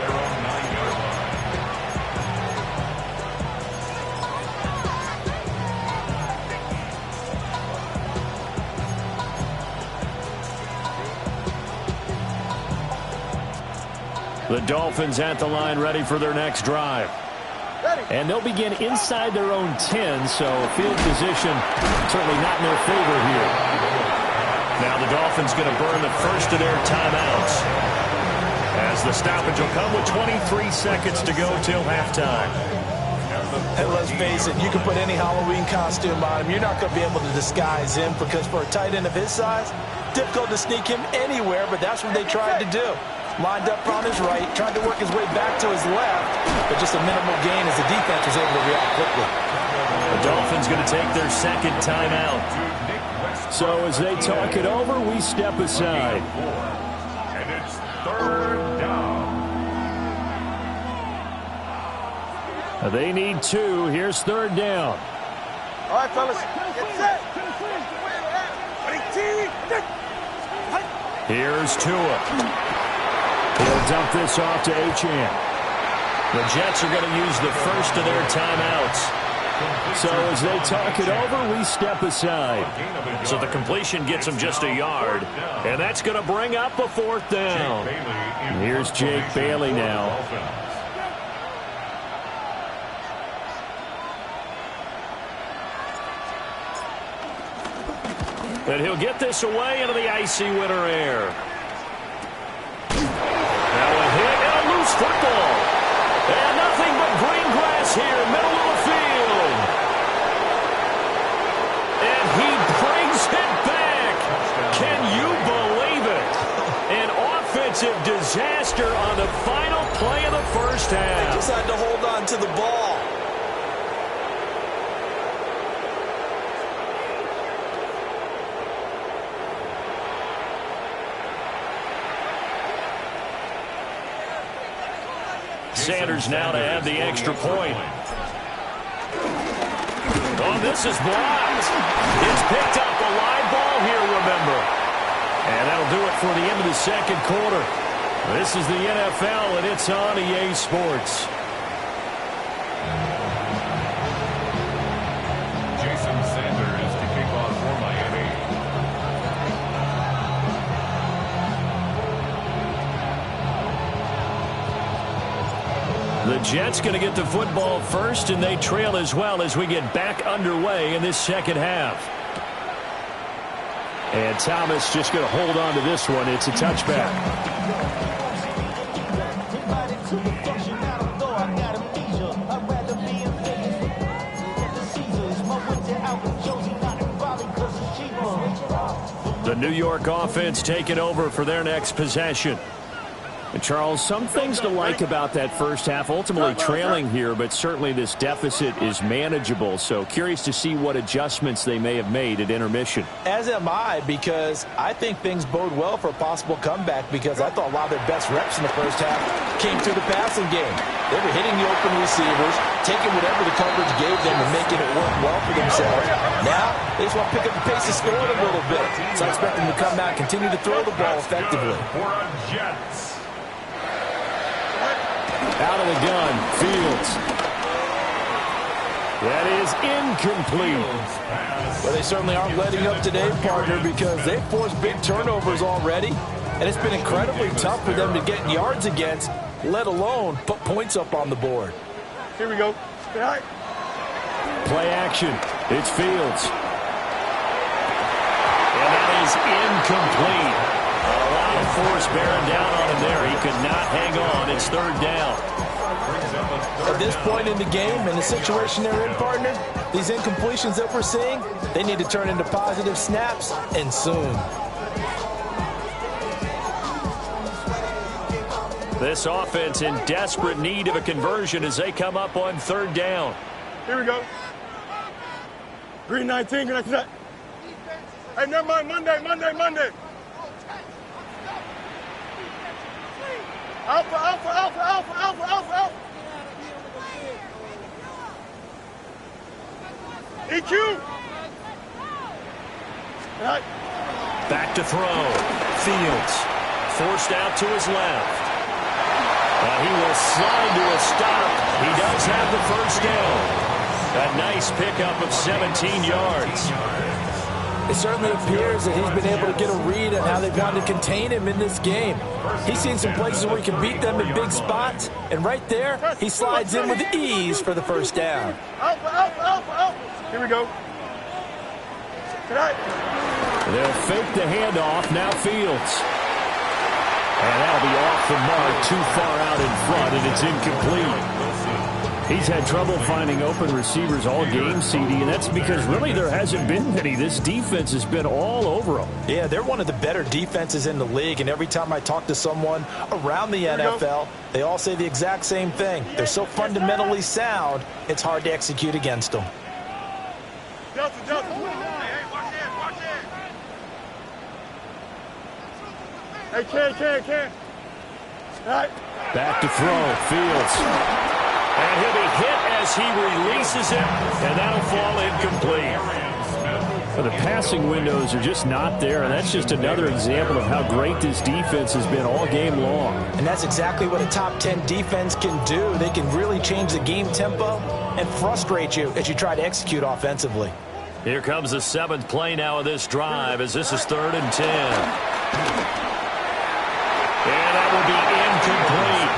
The Dolphins at the line ready for their next drive. And they'll begin inside their own 10, so field position certainly not in their favor here. Now the Dolphins going to burn the first of their timeouts, as the stoppage will come with 23 seconds to go till halftime. And let's face it, you can put any Halloween costume on him. You're not going to be able to disguise him, because for a tight end of his size, difficult to sneak him anywhere, but that's what they tried to do. Lined up on his right, tried to work his way back to his left, but just a minimal gain as the defense was able to react quickly. The Dolphins going to take their second timeout. So as they talk it over, we step aside. And it's third down. They need 2. Here's third down. All right, fellas, get set. Here's Tua. He'll dump this off to Achane. The Jets are going to use the first of their timeouts. So as they talk it over, we step aside. So the completion gets them just a yard, and that's going to bring up a fourth down. Here's Jake Bailey now. And he'll get this away into the icy winter air. Now a hit and a loose football. And nothing but green grass here, middle of the field. And he brings it back. Can you believe it? An offensive disaster on the final play of the first half. They just had to hold on to the ball. Sanders now to have the extra point. Oh, this is blocked. It's picked up a live ball here, remember. And that'll do it for the end of the second quarter. This is the NFL, and it's on EA Sports. Jason Sanders to kick off for Miami. The Jets going to get the football first, and they trail as well as we get back underway in this second half. And Thomas just going to hold on to this one. It's a touchback. The New York offense taking over for their next possession. And Charles, some things to like about that first half. Ultimately trailing here, but certainly this deficit is manageable. So curious to see what adjustments they may have made at intermission. As am I, because I think things bode well for a possible comeback, because I thought a lot of their best reps in the first half came through the passing game. They were hitting the open receivers, taking whatever the coverage gave them and making it work well for themselves. Now, they just want to pick up the pace of scoring a little bit. So I expect them to come out and continue to throw the ball effectively. Jets. Out of the gun, Fields. That is incomplete. Well, they certainly aren't letting up today, partner, because they've forced big turnovers already, and it's been incredibly tough for them to get yards against, let alone put points up on the board. Here we go. Right. Play action. It's Fields. And that is incomplete. A lot of force bearing down on him there. He could not hang on. It's third down. At this point in the game, in the situation they're in, partner, these incompletions that we're seeing, they need to turn into positive snaps, and soon. This offense in desperate need of a conversion as they come up on third down. Here we go. Green 19, can I see that? Hey, never mind, Monday. Alpha. EQ. Right. Back to throw. Fields forced out to his left. He will slide to a stop. He does have the first down. A nice pickup of 17 yards. It certainly appears that he's been able to get a read on how they've wanted to contain him in this game. He's seen some places where he can beat them in big spots, and right there, he slides in with ease for the first down. Alpha. Here we go. They'll fake the handoff. Now Fields. And that'll be off the mark, too far out in front, and it's incomplete. He's had trouble finding open receivers all game, CD, and that's because really there hasn't been many. This defense has been all over them. Yeah, they're one of the better defenses in the league, and every time I talk to someone around the NFL, they all say the exact same thing. They're so fundamentally sound, it's hard to execute against them. Delta. Hey, watch in. Hey, Ken. All right. Back to throw, Fields. And he'll be hit as he releases it, and that'll fall incomplete. Well, the passing windows are just not there, and that's just another example of how great this defense has been all game long. And that's exactly what a top 10 defense can do. They can really change the game tempo and frustrate you as you try to execute offensively. Here comes the 7th play now of this drive as this is 3rd and 10. And that will be incomplete.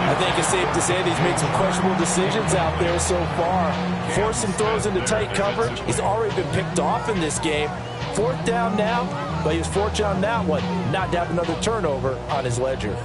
I think it's safe to say that he's made some questionable decisions out there so far. Forcing throws into tight coverage. He's already been picked off in this game. 4th down now, but he was fortunate on that one. Not to have another turnover on his ledger.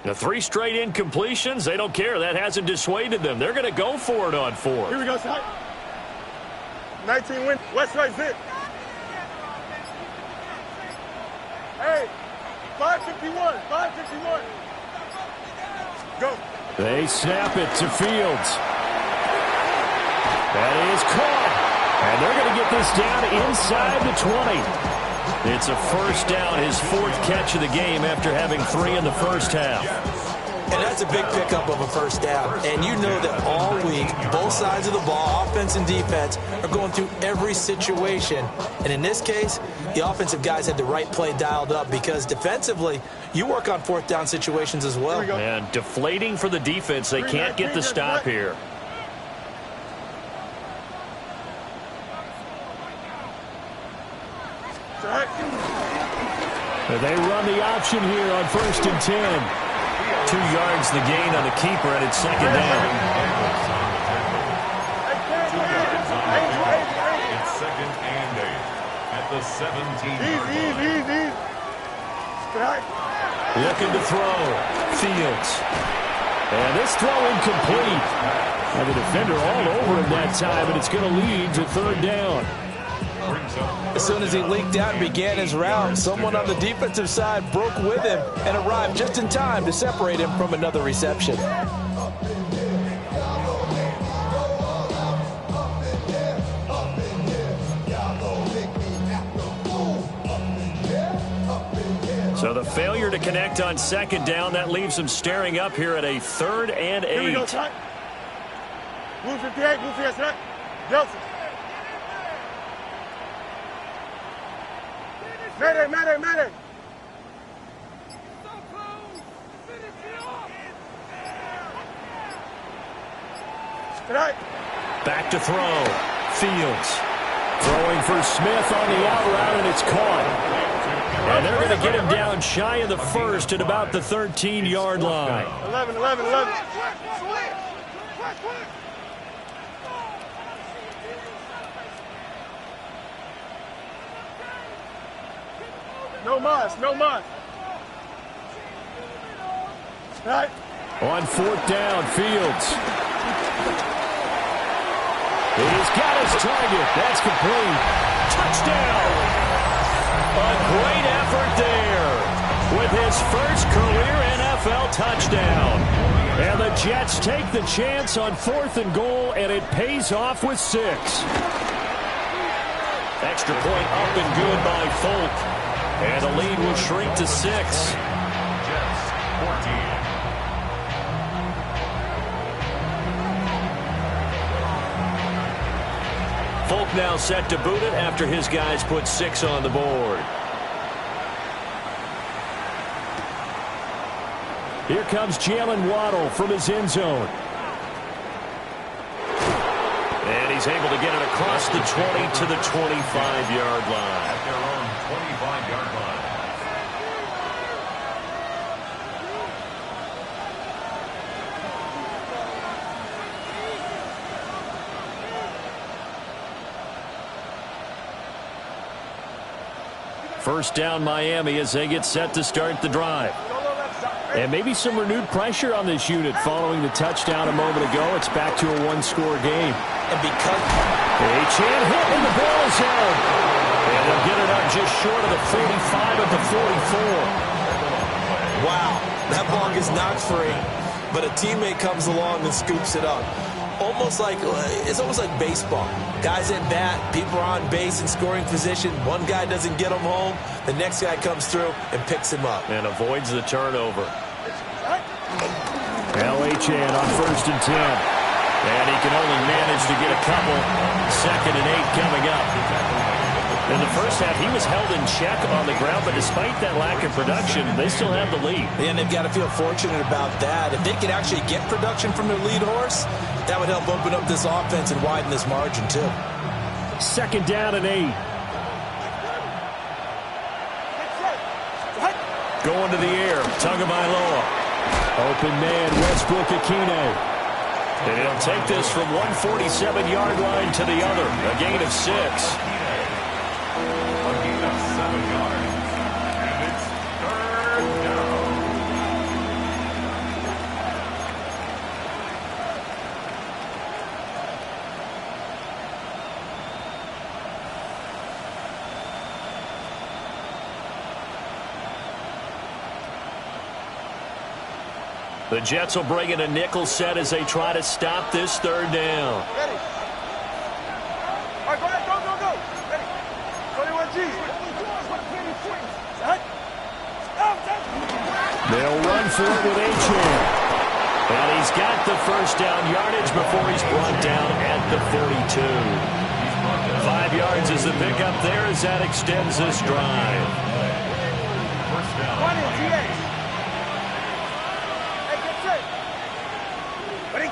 The 3 straight incompletions, they don't care. That hasn't dissuaded them. They're going to go for it on 4th. Here we go, Ty. 19 win. West right zip. Hey, 551. Go. They snap it to Fields. That is caught. And they're going to get this down inside the 20. It's a first down, his 4th catch of the game after having 3 in the first half. And that's a big pickup of a first down. And you know that all week, both sides of the ball, offense and defense, are going through every situation. And in this case, the offensive guys had the right play dialed up because defensively, you work on 4th down situations as well. And deflating for the defense. They can't get the stop here. They run the option here on 1st and 10. 2 yards the gain on the keeper, and it's 2nd down. It's 2nd and 8 at the 17-yard line. Easy. Looking to throw. Fields. And this throw incomplete. And the defender all over him that time, and it's going to lead to 3rd down. As soon as he leaked out and began his route, someone on the defensive side broke with him and arrived just in time to separate him from another reception. So the failure to connect on 2nd down, that leaves them staring up here at a 3rd and 8. Here we go, Ty. Blue 58, right? Delta. Mayday. Back to throw. Fields. Throwing for Smith on the out route, and it's caught. And they're going to get him down shy of the 1st at about the 13-yard line. 11. No mas. Right. On 4th down, Fields. He's got his target. That's complete. Touchdown. A great effort there with his first career NFL touchdown. And the Jets take the chance on 4th and goal, and it pays off with 6. Extra point up and good by Folk. And the lead will shrink to 6. Jets 14. Folk now set to boot it after his guys put 6 on the board. Here comes Jalen Waddle from his end zone. And And he's able to get it across the 20 to the 25-yard line. At their own 25-yard line. First down Miami as they get set to start the drive. And maybe some renewed pressure on this unit following the touchdown a moment ago. It's back to a one-score game. And because Achane hit and the ball is held. And they'll get it up just short of the 45 at the 44. wow, that ball gets knocked free, but a teammate comes along and scoops it up. It's almost like baseball. Guys at bat, people are on base in scoring position. One guy doesn't get him home. The next guy comes through and picks him up. And avoids the turnover. Achane on 1st and 10. And he can only manage to get a couple. 2nd and 8 coming up. In the first half, he was held in check on the ground, but despite that lack of production, they still have the lead. And they've got to feel fortunate about that. If they could actually get production from their lead horse, that would help open up this offense and widen this margin, too. 2nd down and 8. Going to the air, Tagovailoa. Open man, Westbrook-Ikhine. And he'll take this from 147-yard line to the other. A gain of 6. A gain of 7 yards. And it's 3rd down. The Jets will bring in a nickel set as they try to stop this 3rd down. Ready. All right, go ahead, go. Ready. 21 G's. They'll run for it with Achane. And he's got the 1st down yardage before he's brought down at the 42. 5 yards is the pickup there as that extends this drive. First down.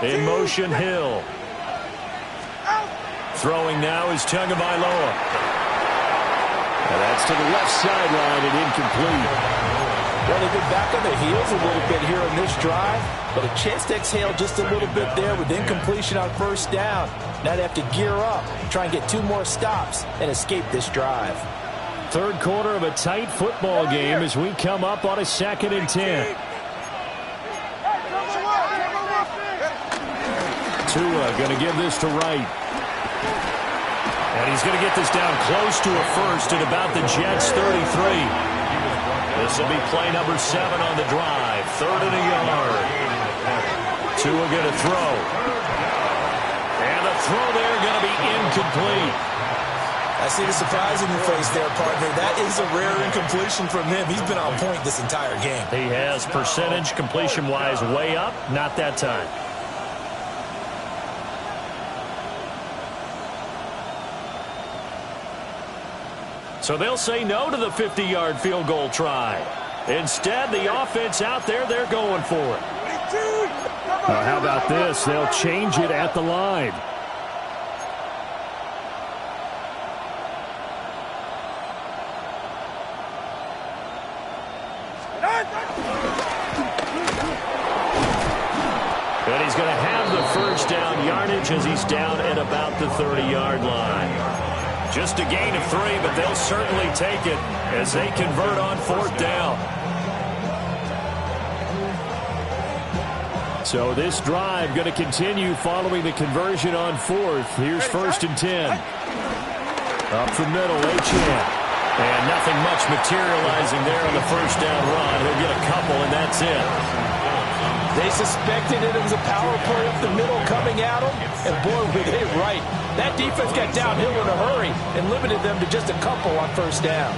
In motion, Hill. Throwing now is Tagovailoa. And that's to the left sideline and incomplete. Well, they've been back on their heels a little bit here in this drive, but a chance to exhale just a little bit there with incompletion on 1st down. Now they have to gear up, try and get 2 more stops, and escape this drive. 3rd quarter of a tight football game as we come up on a 2nd and 10. Tua going to give this to Wright. And he's going to get this down close to a first at about the Jets' 33. This will be play number 7 on the drive. 3rd and a yard. Tua going to throw. And the throw there going to be incomplete. I see the surprise in your face there, partner. That is a rare incompletion from him. He's been on point this entire game. He has percentage completion-wise way up. Not that time. So they'll say no to the 50-yard field goal try. Instead, the offense out there, they're going for it. How about this? They'll change it at the line. And he's going to have the 1st down yardage as he's down at about the 30-yard line. Just a gain of 3, but they'll certainly take it as they convert on 4th down. So this drive going to continue following the conversion on 4th. Here's 1st and 10. Up the middle, Achane. And nothing much materializing there on the 1st down run. He'll get a couple, and that's it. They suspected it was a power play up the middle coming at them, and boy, we hit it right. That defense got downhill in a hurry and limited them to just a couple on 1st down.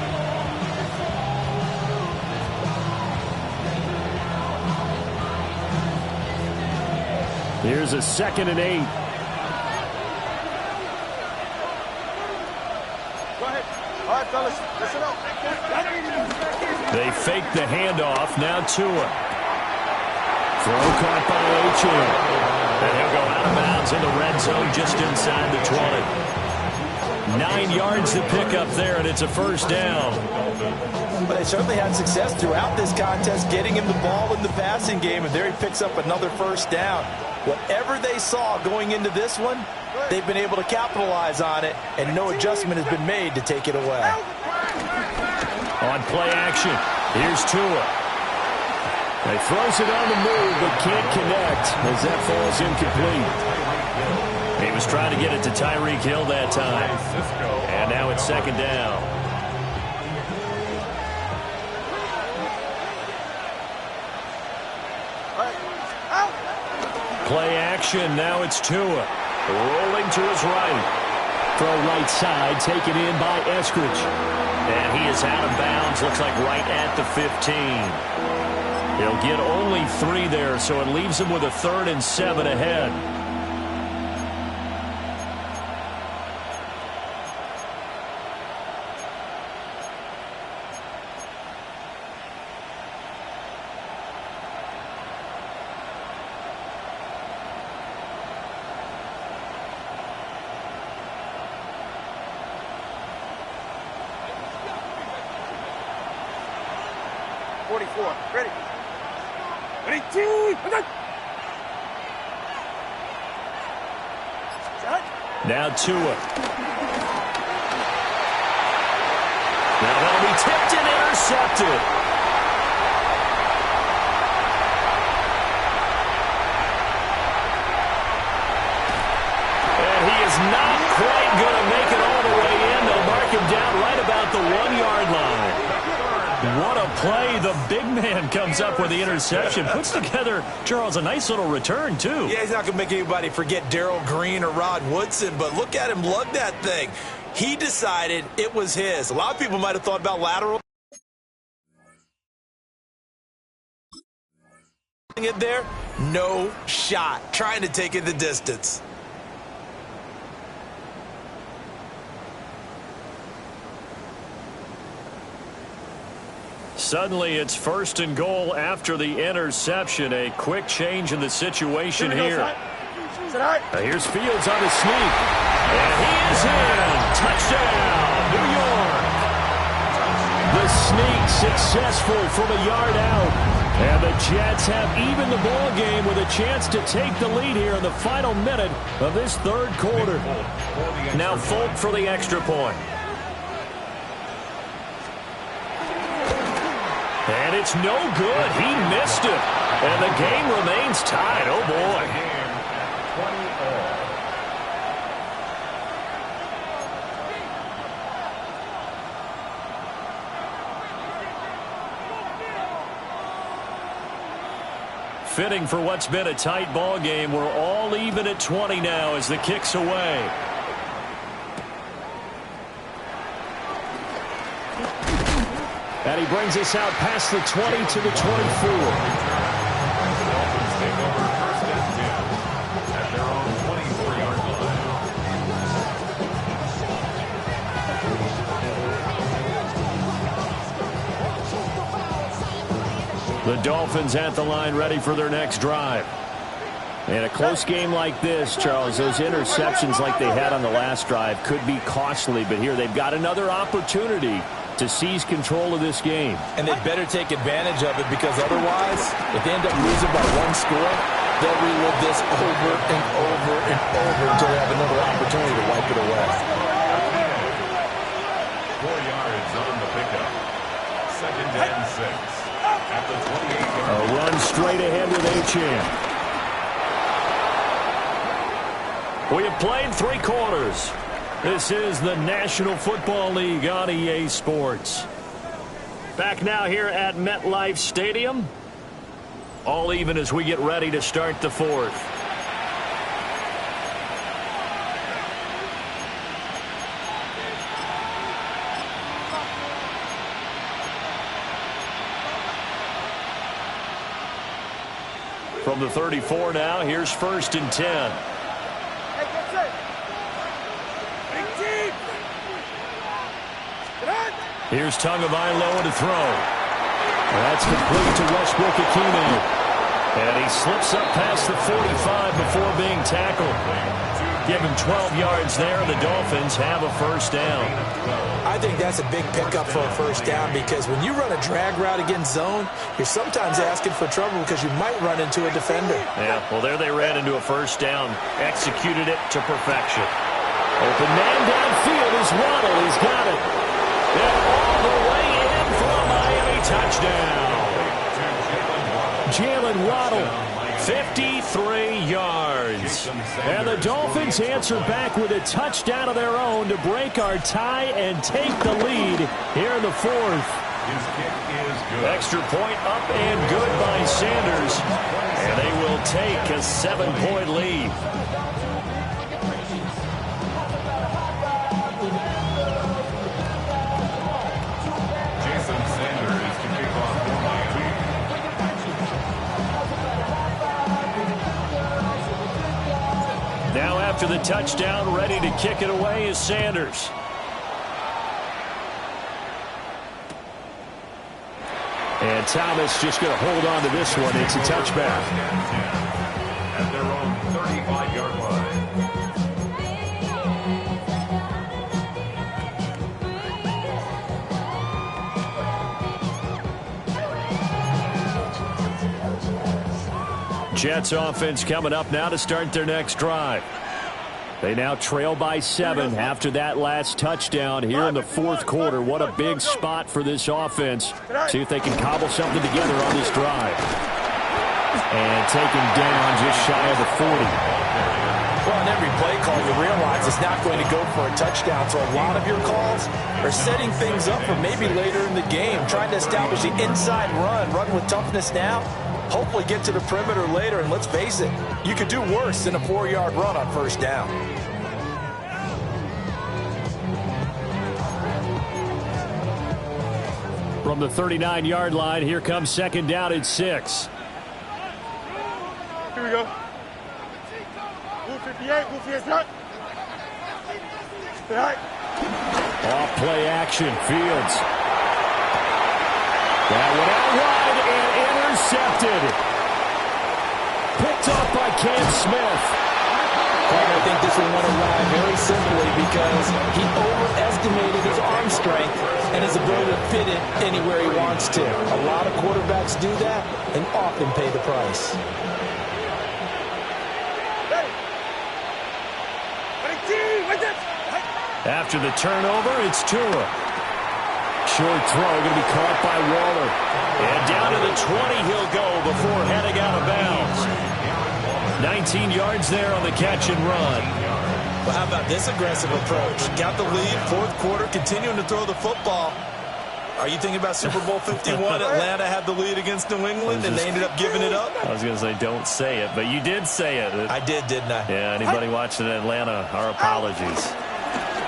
Here's a 2nd and 8. Go ahead. All right, fellas, listen up. They fake the handoff. Now Tua. Throw caught by Achane. And he'll go out of bounds in the red zone just inside the 20. 9 yards to pick up there, and it's a first down. But they certainly had success throughout this contest getting him the ball in the passing game, and there he picks up another first down. Whatever they saw going into this one, they've been able to capitalize on it, and no adjustment has been made to take it away. On play action, here's Tua. He throws it on the move, but can't connect as that falls incomplete. He was trying to get it to Tyreek Hill that time. And now it's second down. Play action, now it's Tua. Rolling to his right. Throw right side, taken in by Eskridge. And he is out of bounds, looks like right at the 15. He'll get only 3 there, so it leaves him with a 3rd and 7 ahead. Ready? Ready, 2, now Tua. Now that'll be tipped and intercepted. And he is not quite going to make it all the way in. They'll mark him down right about the 1-yard line. What a play. The big man comes up with the interception. Puts together, Charles, a nice little return, too. Yeah, he's not going to make anybody forget Darrell Green or Rod Woodson, but look at him lug that thing. He decided it was his. A lot of people might have thought about lateral. It there, no shot. Trying to take it the distance. Suddenly, it's 1st and goal after the interception. A quick change in the situation here. Here's Fields on the sneak. And he is in. Touchdown, New York. The sneak successful from a yard out. And the Jets have evened the ball game with a chance to take the lead here in the final minute of this 3rd quarter. Now Folk for the extra point. And it's no good. He missed it. And the game remains tied. Oh, boy. Fitting for what's been a tight ball game. We're all even at 20 now as the kick's away. And he brings us out past the 20 to the 24. The Dolphins take over 1st and 10 at their own 24-yard line. The Dolphins at the line, ready for their next drive. In a close game like this, Charles, those interceptions like they had on the last drive could be costly, but here they've got another opportunity to seize control of this game. And they better take advantage of it, because otherwise, if they end up losing by 1 score, they'll relive this over and over and over until they have another opportunity to wipe it away. 4 yards on the pickup. 2nd and 6 at the 28-yard line. A run straight ahead with Achane. We have played 3 quarters. This is the National Football League on EA Sports. Back now here at MetLife Stadium. All even as we get ready to start the 4th. From the 34 now, here's 1st and 10. Here's Tagovailoa to throw. That's complete to Westbrook-Ikhine. And he slips up past the 45 before being tackled. Give him 12 yards there, and the Dolphins have a first down. I think that's a big pickup for a first down because when you run a drag route against zone, you're sometimes asking for trouble because you might run into a defender. Yeah, well, there they ran into a first down. Executed it to perfection. Open man downfield is Waddle. He's got it. And all the way in for a Miami touchdown. Jalen Waddle, 53 yards. And the Dolphins answer back with a touchdown of their own to break our tie and take the lead here in the fourth. His kick is good. Extra point up and good by Sanders. And they will take a 7-point lead. Jason Sanders to kick off for Miami. Now after the touchdown, ready to kick it away is Sanders. And Thomas just going to hold on to this one. It's a touchback. At their own 35-yard line. Jets offense coming up now to start their next drive. They now trail by 7 after that last touchdown here in the fourth quarter. What a big spot for this offense. See if they can cobble something together on this drive. And taken down just shy of the 40. Well, on every play call, you realize it's not going to go for a touchdown. So a lot of your calls are setting things up for maybe later in the game, trying to establish the inside run with toughness now. Hopefully get to the perimeter later, and let's face it, you could do worse than a 4-yard run on first down. From the 39-yard line, here comes second down at 6. Here we go. Move 58, move 58. Stay high. Off play action, Fields. That went out wide and intercepted. Picked off by Cam Smith. I think this one went awry very simply because he overestimated his arm strength and his ability to fit it anywhere he wants to. A lot of quarterbacks do that and often pay the price. After the turnover, it's Tua. Short throw going to be caught by Waller. And down to the 20 he'll go before heading out of bounds. 19 yards there on the catch and run. Well, how about this aggressive approach? Got the lead, fourth quarter, continuing to throw the football. Are you thinking about Super Bowl 51? Atlanta had the lead against New England, and they ended up giving it up? I was going to say, don't say it, but you did say it. I did, didn't I? Yeah, anybody watching in Atlanta, our apologies.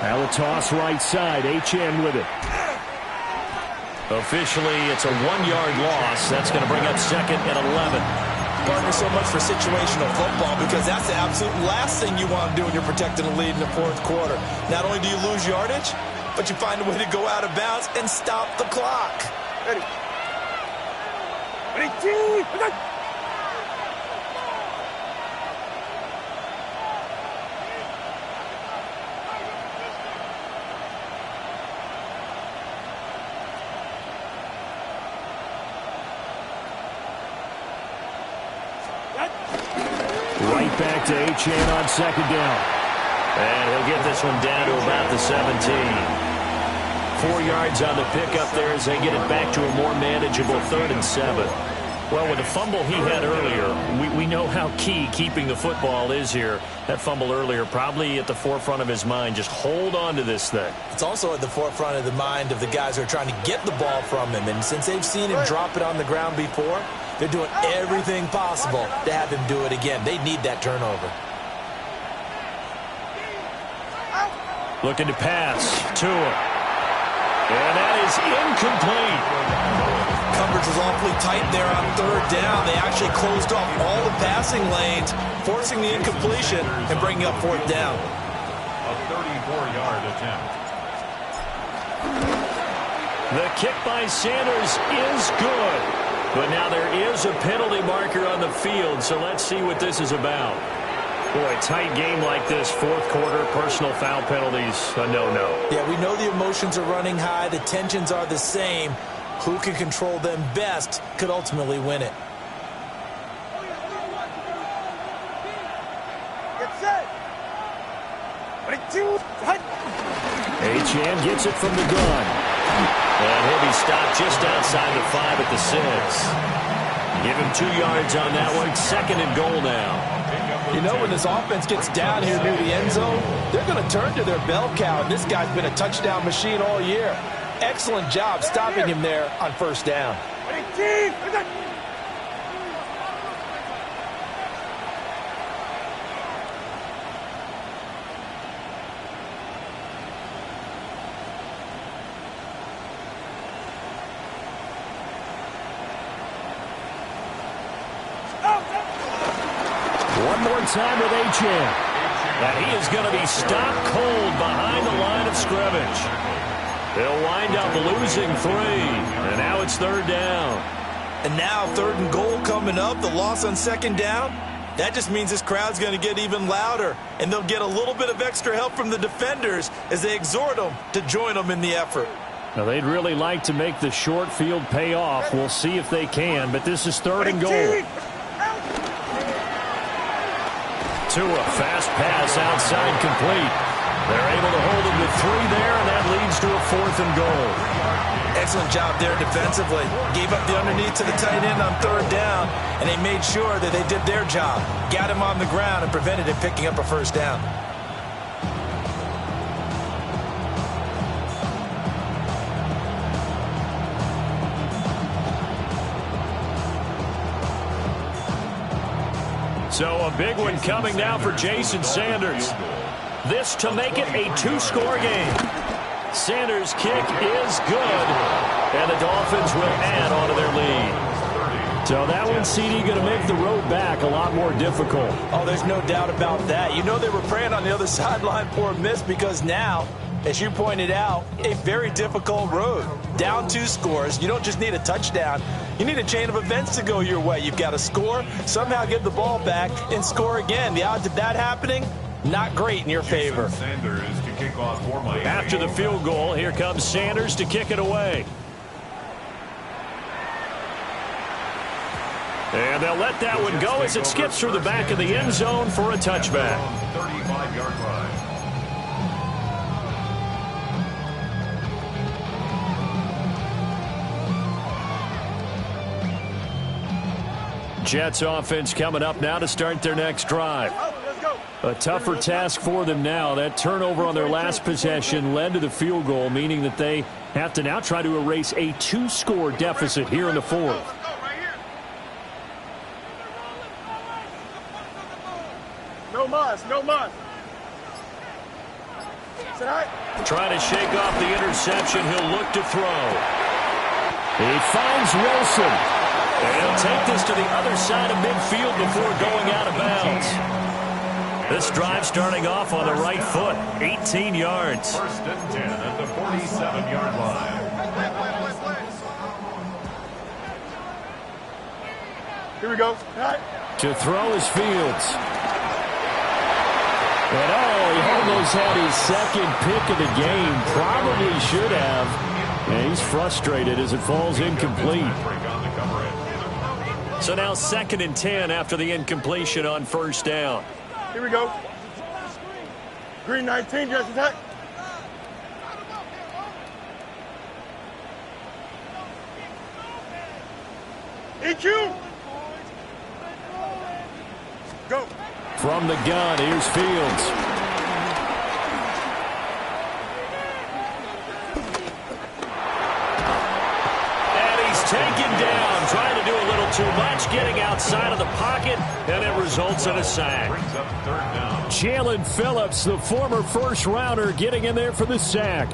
Now the toss right side, HN with it. Officially, it's a 1-yard loss. That's going to bring up second and 11. Partner, so much for situational football because that's the absolute last thing you want to do when you're protecting a lead in the fourth quarter. Not only do you lose yardage, but you find a way to go out of bounds and stop the clock. Ready. Ready, team. Right back to HN on second down. And he'll get this one down to about the 17. 4 yards on the pickup there as they get it back to a more manageable 3rd and 7. Well, with the fumble he had earlier, we know how key keeping the football is here. That fumble earlier probably at the forefront of his mind. Just hold on to this thing. It's also at the forefront of the mind of the guys who are trying to get the ball from him. And since they've seen him drop it on the ground before, they're doing everything possible to have him do it again. They need that turnover. Looking to pass. Tua. And that is incomplete. Coverage was awfully tight there on 3rd down. They actually closed off all the passing lanes, forcing the incompletion and bringing up 4th down. A 34-yard attempt. The kick by Sanders is good. But now there is a penalty marker on the field, so let's see what this is about. Boy, tight game like this, fourth quarter, personal foul penalties, a no-no. Yeah, we know the emotions are running high. The tensions are the same. Who can control them best could ultimately win it. Get set. Achane gets it from the gun. And he'll be stopped just outside the 5 at the 6. Give him 2 yards on that one. 2nd and goal now. You know, when this offense gets down here near the end zone, they're going to turn to their bell cow. And this guy's been a touchdown machine all year. Excellent job stopping him there on first down. One more time with Achane. And he is going to be stopped cold behind the line of scrimmage. They'll wind up losing 3. And now it's 3rd down. And now 3rd and goal coming up. The loss on 2nd down. That just means this crowd's going to get even louder. And they'll get a little bit of extra help from the defenders as they exhort them to join them in the effort. Now, they'd really like to make the short field pay off. We'll see if they can, but this is 3rd and goal. To a fast pass outside complete. They're able to hold him to 3 there, and that leads to a 4th and goal. Excellent job there defensively. Gave up the underneath to the tight end on 3rd down, and they made sure that they did their job. Got him on the ground and prevented him picking up a first down. So a big one coming now for Jason Sanders. This to make it a 2-score game. Sanders' kick is good, and the Dolphins will add on to their lead. So that one, CD, going to make the road back a lot more difficult. Oh, there's no doubt about that. You know they were praying on the other sideline for a miss because now, as you pointed out, a very difficult road. Down 2 scores. You don't just need a touchdown. You need a chain of events to go your way. You've got to score, somehow get the ball back, and score again. The odds of that happening, not great in your favor. After the field goal, here comes Sanders to kick it away. And they'll let that one go as it skips through the back of the end zone for a touchback. 35-yard line. Jets offense coming up now to start their next drive. A tougher task for them now. That turnover on their last possession led to the field goal, meaning that they have to now try to erase a 2-score deficit here in the 4th. No mas, no mas. Trying to shake off the interception. He'll look to throw. He finds Wilson. And he'll take this to the other side of midfield before going out of bounds. This drive starting off on the right foot. 18 yards. 1st and 10 at the 47-yard line. Here we go. To throw is Fields. And he almost had his 2nd pick of the game. Probably should have. And he's frustrated as it falls incomplete. So now 2nd and 10 after the incompletion on 1st down. Here we go. Green 19, just attack. EQ. Go. From the gun, here's Fields. And he's taken down, trying to do a little too much, getting outside of the pocket, and it results in a sack. Brings up 3rd down. Jalen Phillips, the former first-rounder, getting in there for the sack.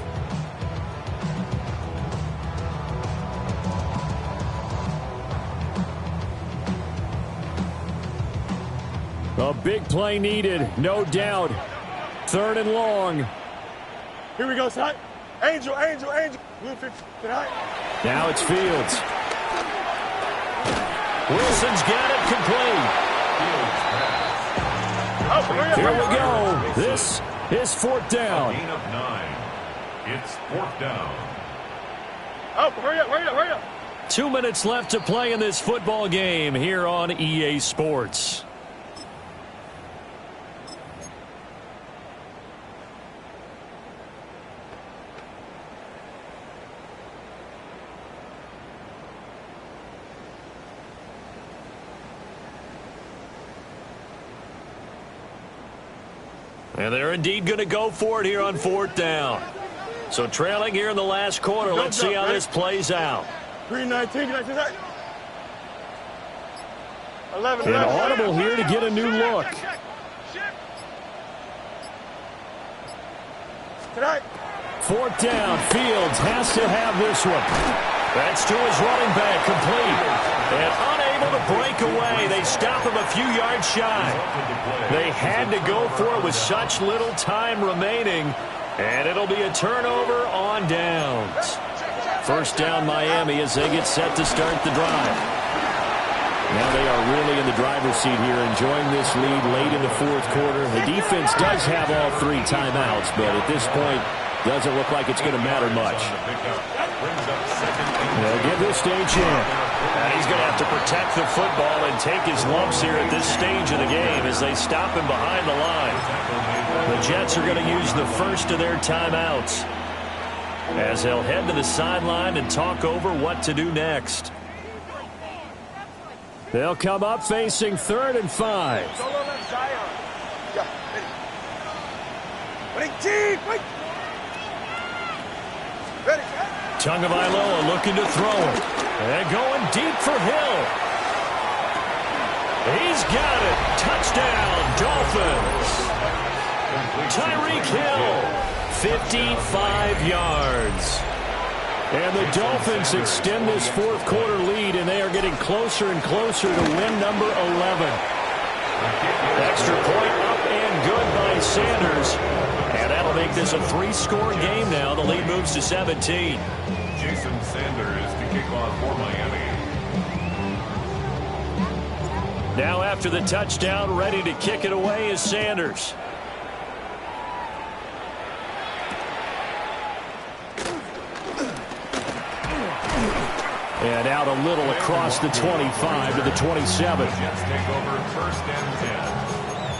A big play needed, no doubt. 3rd and long. Here we go, side. Angel. Blue 50. Now it's Fields. Wilson's got it complete. Here we go. This is fourth down. Gain of 9. It's fourth down. Oh, hurry up. 2 minutes left to play in this football game here on EA Sports. And they're indeed going to go for it here on fourth down. So trailing here in the last quarter. Let's see how this plays out. 3:19. 11. An audible here to get a new look. Fourth down. Fields has to have this one. That's to his running back, complete. And unable to break away. They stop him a few yards shy. They had to go for it with such little time remaining. And it'll be a turnover on downs. First down Miami as they get set to start the drive. Now they are really in the driver's seat here, enjoying this lead late in the fourth quarter. The defense does have all 3 timeouts, but at this point, doesn't look like it's going to matter much. They'll give this stage in. And he's going to have to protect the football and take his lumps here at this stage of the game as they stop him behind the line. The Jets are going to use the first of their timeouts as they'll head to the sideline and talk over what to do next. They'll come up facing 3rd and 5. Tagovailoa looking to throw it. And going deep for Hill. He's got it. Touchdown, Dolphins. Tyreek Hill, 55 yards. And the Dolphins extend this fourth quarter lead, and they are getting closer and closer to win number 11. Extra point up and good by Sanders. And that'll make this a 3-score game now. The lead moves to 17. Jason Sanders to kick off for Miami. Now after the touchdown, ready to kick it away is Sanders. And out a little across the 25 to the 27. Jets take over first and 10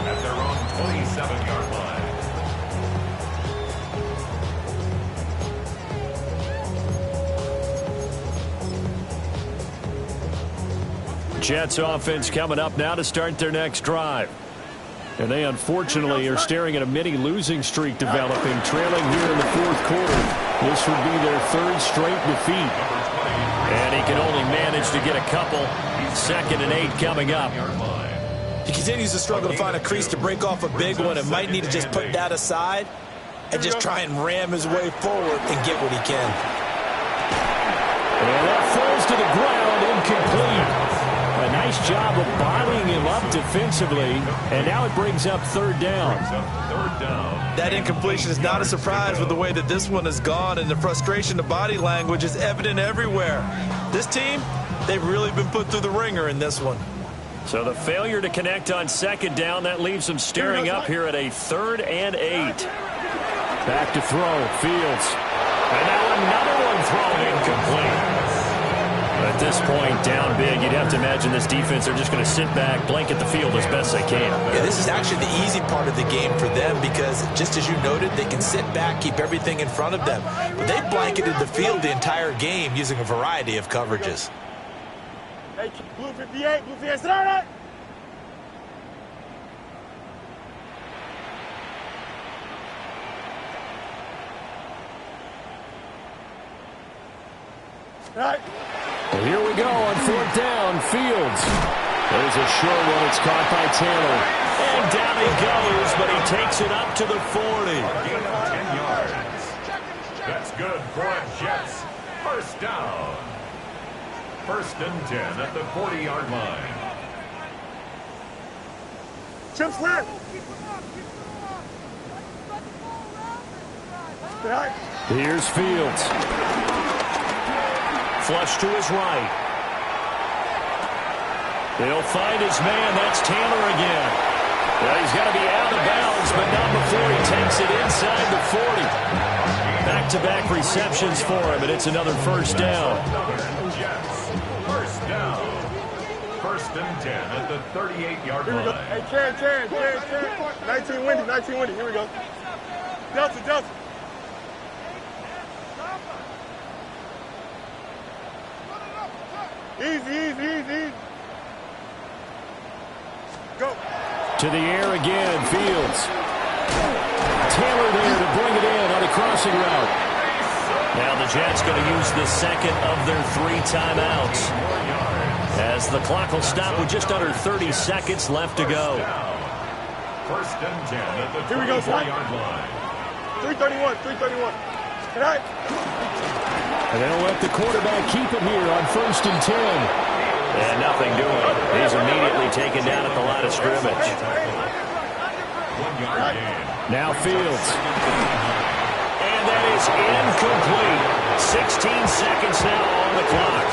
at their own 27-yard line. Jets offense coming up now to start their next drive. And they unfortunately are staring at a mini losing streak developing, trailing here in the fourth quarter. This would be their 3rd straight defeat. And he can only manage to get a couple. 2nd and 8 coming up. He continues to struggle to find a crease to break off a big one and might need to just put that aside and just try and ram his way forward and get what he can. And that falls to the ground, incomplete. A nice job of bodying him up defensively, and now it brings up 3rd down. That incompletion is not a surprise with the way that this one has gone, and the frustration, the body language is evident everywhere. This team, they've really been put through the ringer in this one. So the failure to connect on 2nd down, that leaves them staring up here at a 3rd and 8. Back to throw, Fields. And now another one thrown incomplete. At this point, down big, you'd have to imagine this defense are just going to sit back, blanket the field as best they can. Yeah, this is actually the easy part of the game for them because, just as you noted, they can sit back, keep everything in front of them. But they blanketed the field the entire game using a variety of coverages. Hey, blue 58, blue 58, sit on it! Right. Well, here we go on 4th down. Fields. There's a short one. It's caught by Taylor. And down he goes, but he takes it up to the 40. Gain of 10 yards. That's good for the Jets. First down. 1st and 10 at the 40-yard line. Chip slap. Here's Fields. Flush to his right. He'll find his man. That's Taylor again. Well, he's got to be out of bounds, but not before he takes it inside the 40. Back-to-back receptions for him, and it's another first down. First down. First and 10 at the 38-yard Here we go. line. Hey, Chan. 19 Windy. Here we go. Delta. Easy. Go. To the air again, Fields. Taylor there to bring it in on a crossing route. Now the Jets going to use the second of their 3 timeouts, as the clock will stop with just under 30 seconds left to go. First and 10 at the 34-yard line. 331. Tonight. And they'll let the quarterback keep it here on first and 10. And nothing doing. He's immediately taken down at the line of scrimmage. 1 yard gain. Now Fields. And that is incomplete. 16 seconds now on the clock.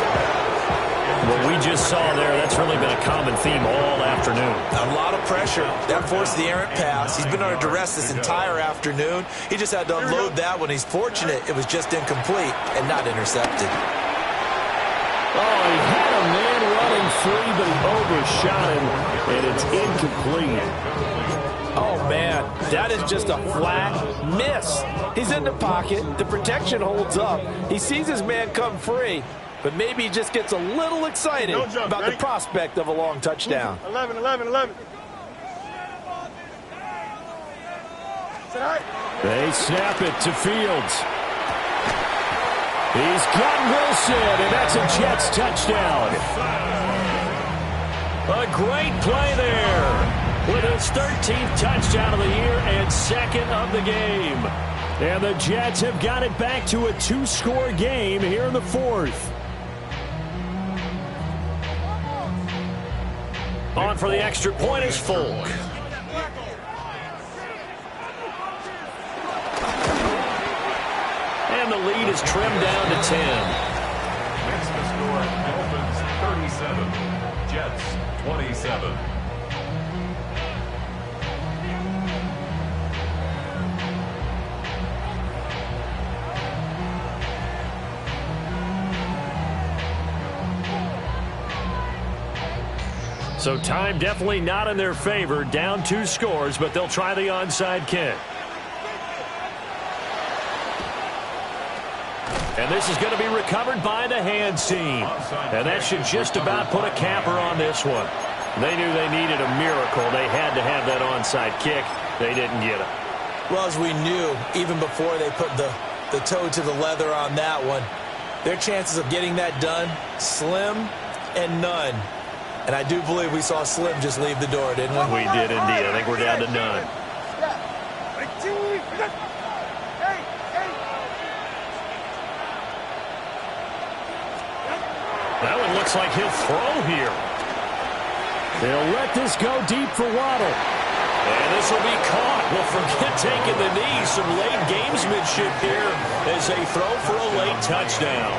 What we just saw there, that's really been a common theme all afternoon. A lot of pressure. That forced the errant pass. He's been under duress this entire afternoon. He just had to unload that one. He's fortunate it was just incomplete and not intercepted. Oh, he had a man running free, but he overshot him, and it's incomplete. Oh, man, that is just a flat miss. He's in the pocket. The protection holds up. He sees his man come free, but maybe he just gets a little excited about the prospect of a long touchdown. 11. They snap it to Fields. He's got Wilson, and that's a Jets touchdown. A great play there, with his 13th touchdown of the year and second of the game. And the Jets have got it back to a 2-score game here in the 4th. On for the extra point is Folk. And the lead is trimmed down to 10. Next to score, Dolphins 37, Jets 27. So time definitely not in their favor. Down 2 scores, but they'll try the onside kick. And this is going to be recovered by the hands team. And that should just about put a capper on this one. They knew they needed a miracle. They had to have that onside kick. They didn't get it. Well, as we knew, even before they put the toe to the leather on that one, their chances of getting that done, slim and none. And I do believe we saw Slim just leave the door, didn't we? We did indeed. I think we're down to none. That one looks like he'll throw here. They'll let this go deep for Waddle. And this will be caught. Well, forget taking the knee. Some late gamesmanship here as they throw for a late touchdown.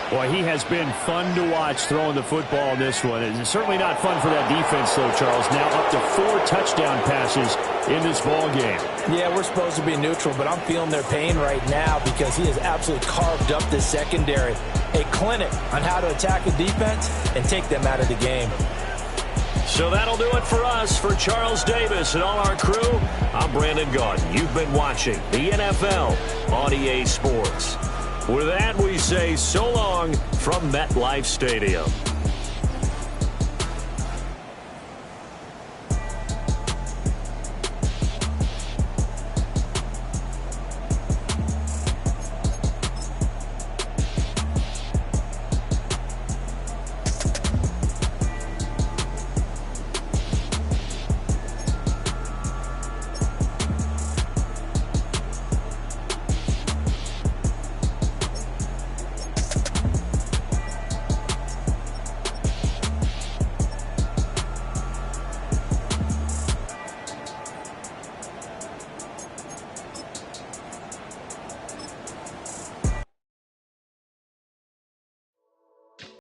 Boy, he has been fun to watch throwing the football in this one. It's certainly not fun for that defense, though, Charles. Now up to 4 touchdown passes in this ball game. Yeah, we're supposed to be neutral, but I'm feeling their pain right now because he has absolutely carved up this secondary. A clinic on how to attack a defense and take them out of the game. So that'll do it for us. For Charles Davis and all our crew, I'm Brandon Gaudin. You've been watching the NFL on EA Sports. With that, we say so long from MetLife Stadium.